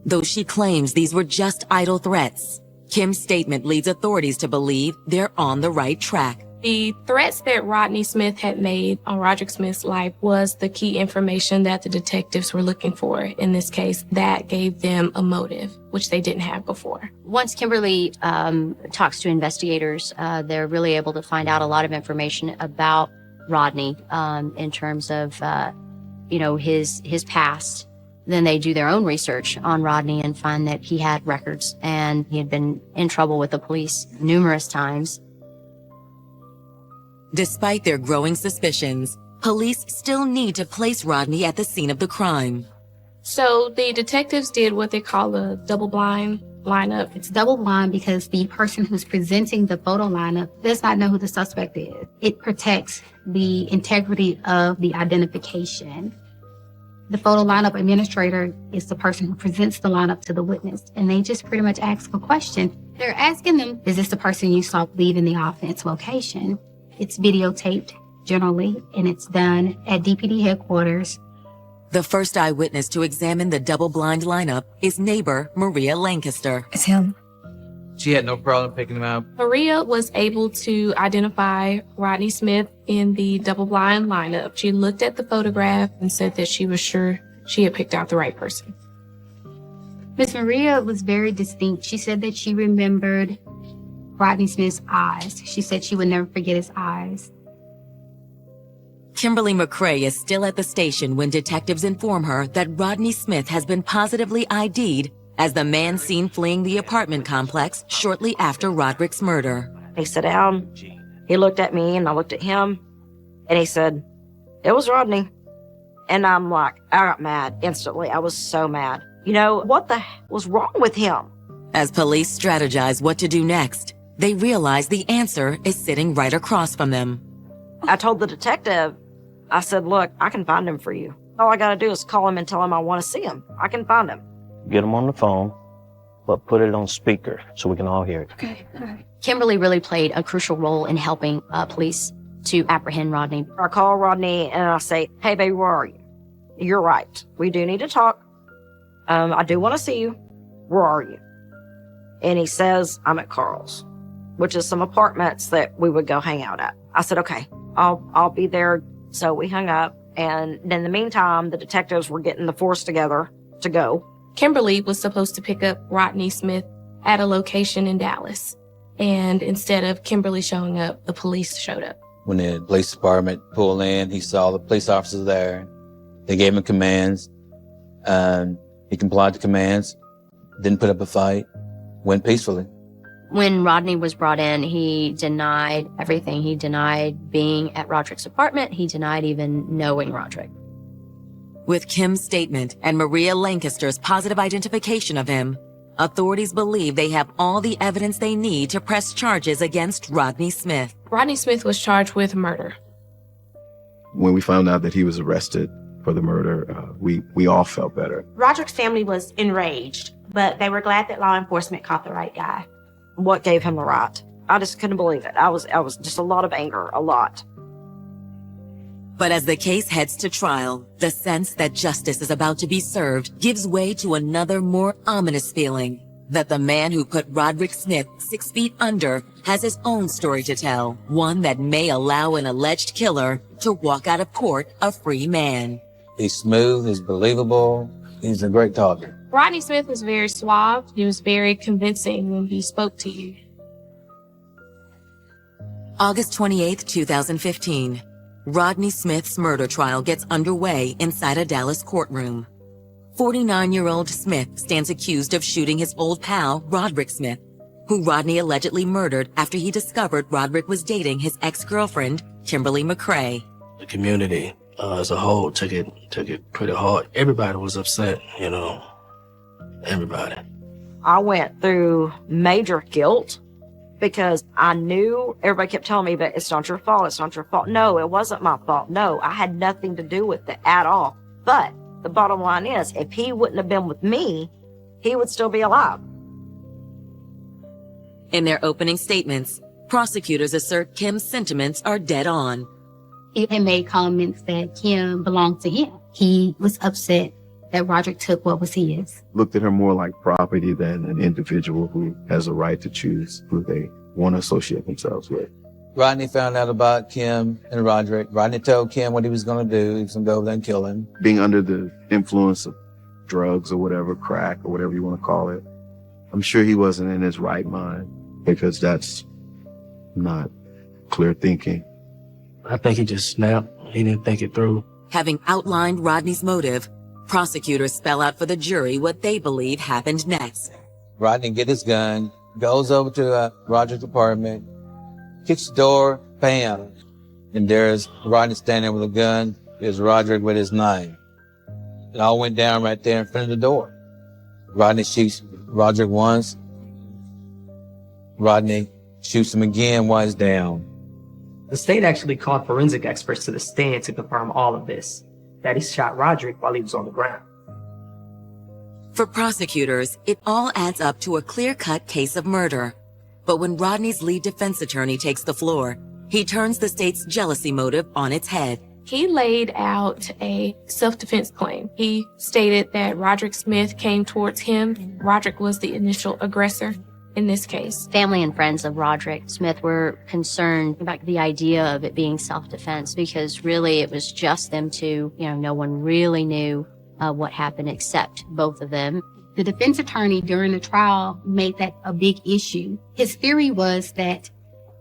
Though she claims these were just idle threats, Kim's statement leads authorities to believe they're on the right track The threats that Rodney Smith had made on Roderick Smith's life was the key information that the detectives were looking for in this case. That gave them a motive, which they didn't have before. Once Kimberly talks to investigators, they're really able to find out a lot of information about Rodney in terms of, his past. Then they do their own research on Rodney and find that he had records and he had been in trouble with the police numerous times. Despite their growing suspicions, police still need to place Rodney at the scene of the crime. So the detectives did what they call a double-blind lineup. It's double-blind because the person who's presenting the photo lineup does not know who the suspect is. It protects the integrity of the identification. The photo lineup administrator is the person who presents the lineup to the witness, and they just pretty much ask a question. They're asking them, is this the person you saw leaving the offense location? It's videotaped generally, and it's done at DPD headquarters. The first eyewitness to examine the double-blind lineup is neighbor Maria Lancaster. It's him. She had no problem picking him out. Maria was able to identify Rodney Smith in the double-blind lineup. She looked at the photograph and said that she was sure she had picked out the right person. Miss Maria was very distinct. She said that she remembered Rodney Smith's eyes. She said she would never forget his eyes. Kimberly McCrae is still at the station when detectives inform her that Rodney Smith has been positively ID'd as the man seen fleeing the apartment complex shortly after Roderick's murder. He sat down, he looked at me, and I looked at him, and he said, "It was Rodney." And I'm like, I got mad instantly. I was so mad. What the hell was wrong with him? As police strategize what to do next, they realize the answer is sitting right across from them. I told the detective, I said, look, I can find him for you. All I gotta do is call him and tell him I want to see him. I can find him. Get him on the phone, but put it on speaker so we can all hear it. Okay, all right. Kimberly really played a crucial role in helping police to apprehend Rodney. I call Rodney and I say, "Hey, baby, where are you? You're right. We do need to talk. I do want to see you. Where are you?" And he says, "I'm at Carl's," which is some apartments that we would go hang out at. I said, "Okay, I'll be there." So we hung up. And in the meantime, the detectives were getting the force together to go. Kimberly was supposed to pick up Rodney Smith at a location in Dallas. And instead of Kimberly showing up, the police showed up. When the police department pulled in, he saw the police officers there. They gave him commands. He complied to commands, didn't put up a fight, went peacefully. When Rodney was brought in, he denied everything. He denied being at Roderick's apartment. He denied even knowing Roderick. With Kim's statement and Maria Lancaster's positive identification of him, authorities believe they have all the evidence they need to press charges against Rodney Smith. Rodney Smith was charged with murder. When we found out that he was arrested for the murder, we all felt better. Roderick's family was enraged, but they were glad that law enforcement caught the right guy. What gave him the right? I just couldn't believe it. I was just a lot of anger, a lot. But as the case heads to trial, the sense that justice is about to be served gives way to another more ominous feeling that the man who put Roderick Smith 6 feet under has his own story to tell, one that may allow an alleged killer to walk out of court a free man. He's smooth, he's believable, he's a great talker. Rodney Smith was very suave. He was very convincing when he spoke to you. August 28, 2015. Rodney Smith's murder trial gets underway inside a Dallas courtroom. 49-year-old Smith stands accused of shooting his old pal, Roderick Smith, who Rodney allegedly murdered after he discovered Roderick was dating his ex-girlfriend, Kimberly McCrae. The community as a whole took it pretty hard. Everybody was upset, everybody. I went through major guilt because I knew everybody kept telling me that it's not your fault. It's not your fault. No, it wasn't my fault. No, I had nothing to do with it at all. But the bottom line is, if he wouldn't have been with me, he would still be alive. In their opening statements, prosecutors assert Kim's sentiments are dead on. He had made comments that Kim belonged to him. He was upset that Roderick took what was his. Looked at her more like property than an individual who has a right to choose who they want to associate themselves with. Rodney found out about Kim and Roderick. Rodney told Kim what he was going to do. He was going to go over there and kill him. Being under the influence of drugs or whatever, crack or whatever you want to call it, I'm sure he wasn't in his right mind, because that's not clear thinking. I think he just snapped. He didn't think it through. Having outlined Rodney's motive, prosecutors spell out for the jury what they believe happened next. Rodney get his gun, goes over to Roderick's apartment, kicks the door, bam. And there's Rodney standing there with a gun. There's Roderick with his knife. It all went down right there in front of the door. Rodney shoots Roderick once. Rodney shoots him again while he's down. The state actually called forensic experts to the stand to confirm all of this, that he shot Roderick while he was on the ground. For prosecutors, it all adds up to a clear-cut case of murder. But when Rodney's lead defense attorney takes the floor, he turns the state's jealousy motive on its head. He laid out a self-defense claim. He stated that Roderick Smith came towards him. Roderick was the initial aggressor in this case. Family and friends of Roderick Smith were concerned about the idea of it being self-defense, because really it was just them two. No one really knew what happened except both of them. The defense attorney during the trial made that a big issue. His theory was that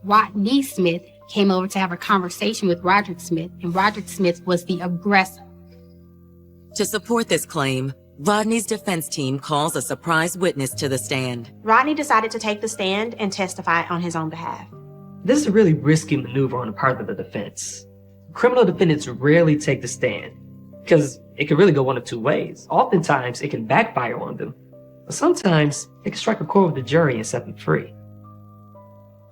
Rodney Smith came over to have a conversation with Roderick Smith, and Roderick Smith was the aggressor. To support this claim, Rodney's defense team calls a surprise witness to the stand. Rodney decided to take the stand and testify on his own behalf. This is a really risky maneuver on the part of the defense. Criminal defendants rarely take the stand, because it can really go one of two ways. Oftentimes, it can backfire on them, but sometimes it can strike a chord with the jury and set them free.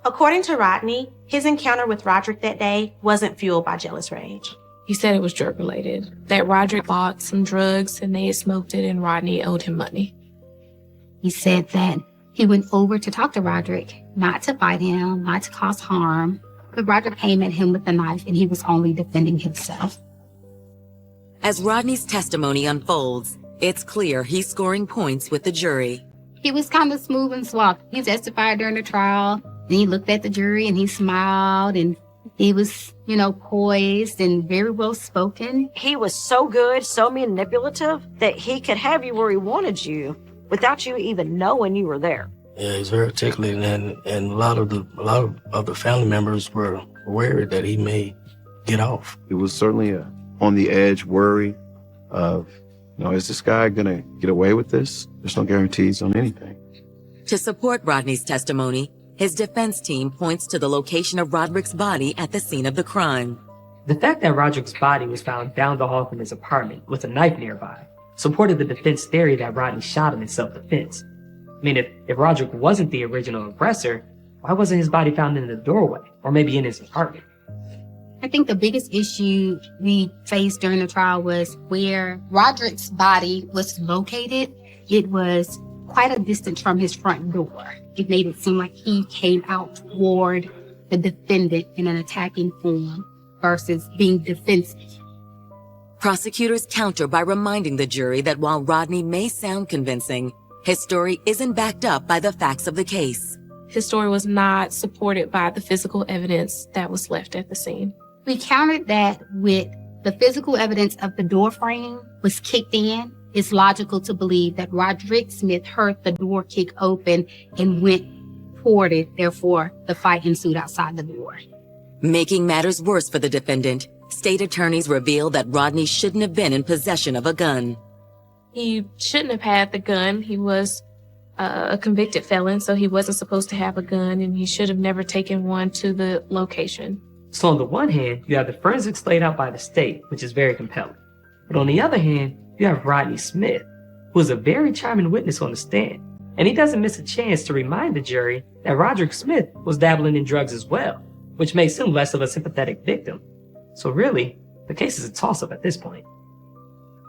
According to Rodney, his encounter with Roderick that day wasn't fueled by jealous rage. He said it was drug related, that Roderick bought some drugs and they had smoked it and Rodney owed him money. He said that he went over to talk to Roderick, not to fight him, not to cause harm, but Roderick came at him with a knife and he was only defending himself. As Rodney's testimony unfolds, it's clear he's scoring points with the jury. He was kind of smooth and soft. He testified during the trial, and he looked at the jury and he smiled, and he was, poised and very well spoken. He was so good, so manipulative, that he could have you where he wanted you without you even knowing you were there. Yeah, he's very articulate, and a lot of the family members were worried that he may get off. It was certainly on the edge worry of, is this guy gonna get away with this? There's no guarantees on anything. To support Rodney's testimony, his defense team points to the location of Roderick's body at the scene of the crime. The fact that Roderick's body was found down the hall from his apartment with a knife nearby supported the defense theory that Rodney shot him in self-defense. I mean, if Roderick wasn't the original aggressor, why wasn't his body found in the doorway or maybe in his apartment? I think the biggest issue we faced during the trial was where Roderick's body was located. It was quite a distance from his front door. It made it seem like he came out toward the defendant in an attacking form versus being defensive. Prosecutors counter by reminding the jury that while Rodney may sound convincing, his story isn't backed up by the facts of the case. His story was not supported by the physical evidence that was left at the scene. We countered that with the physical evidence of the door frame was kicked in. It's logical to believe that Roderick Smith heard the door kick open and went toward it. Therefore, the fight ensued outside the door. Making matters worse for the defendant, state attorneys revealed that Rodney shouldn't have been in possession of a gun. He shouldn't have had the gun. He was a convicted felon, so he wasn't supposed to have a gun, and he should have never taken one to the location. So on the one hand, you have the forensics laid out by the state, which is very compelling. But on the other hand, you have Rodney Smith, who is a very charming witness on the stand. And he doesn't miss a chance to remind the jury that Roderick Smith was dabbling in drugs as well, which makes him less of a sympathetic victim. So really, the case is a toss-up at this point.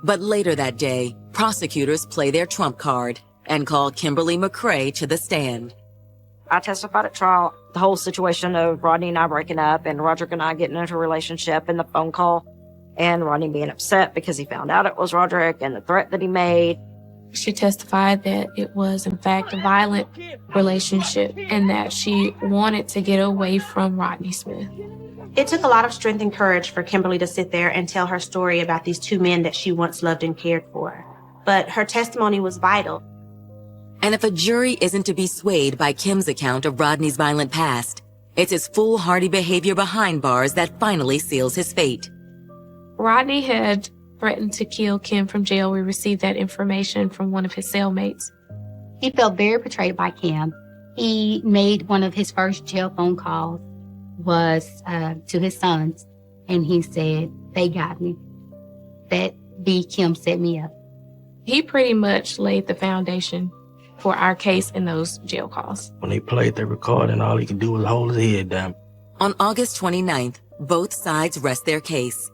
But later that day, prosecutors play their trump card and call Kimberly McCrae to the stand. I testified at trial, the whole situation of Rodney and I breaking up and Roderick and I getting into a relationship and the phone call and Rodney being upset because he found out it was Roderick and the threat that he made. She testified that it was, in fact, a violent relationship and that she wanted to get away from Rodney Smith. It took a lot of strength and courage for Kimberly to sit there and tell her story about these two men that she once loved and cared for. But her testimony was vital. And if a jury isn't to be swayed by Kim's account of Rodney's violent past, it's his foolhardy behavior behind bars that finally seals his fate. Rodney had threatened to kill Kim from jail. We received that information from one of his cellmates. He felt very betrayed by Kim. He made one of his first jail phone calls was to his sons, and he said, "They got me. That B. Kim set me up." He pretty much laid the foundation for our case in those jail calls. When they played the recording, all he could do was hold his head down. On August 29th, both sides rest their case.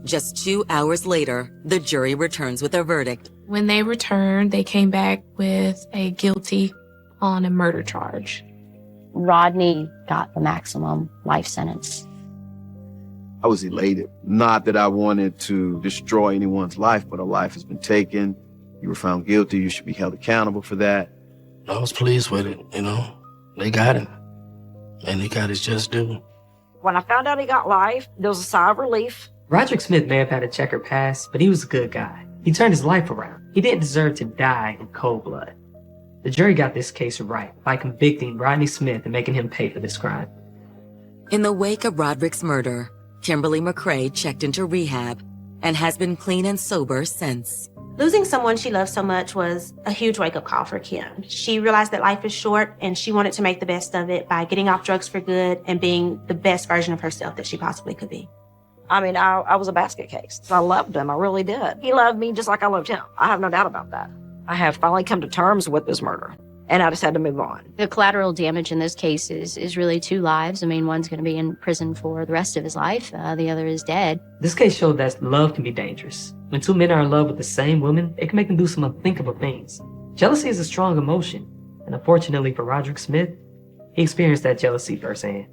Just 2 hours later, the jury returns with a verdict. When they returned, they came back with a guilty on a murder charge. Rodney got the maximum life sentence. I was elated. Not that I wanted to destroy anyone's life, but a life has been taken. You were found guilty. You should be held accountable for that. I was pleased with it, you know. They got him. And he got his just due. When I found out he got life, there was a sigh of relief. Roderick Smith may have had a checkered past, but he was a good guy. He turned his life around. He didn't deserve to die in cold blood. The jury got this case right by convicting Rodney Smith and making him pay for this crime. In the wake of Roderick's murder, Kimberly McCrae checked into rehab and has been clean and sober since. Losing someone she loved so much was a huge wake-up call for Kim. She realized that life is short, and she wanted to make the best of it by getting off drugs for good and being the best version of herself that she possibly could be. I mean, I was a basket case. I loved him. I really did. He loved me just like I loved him. I have no doubt about that. I have finally come to terms with this murder, and I just had to move on. The collateral damage in this case is really 2 lives. I mean, one's going to be in prison for the rest of his life. The other is dead. This case showed that love can be dangerous. When 2 men are in love with the same woman, it can make them do some unthinkable things. Jealousy is a strong emotion, and unfortunately for Roderick Smith, he experienced that jealousy firsthand.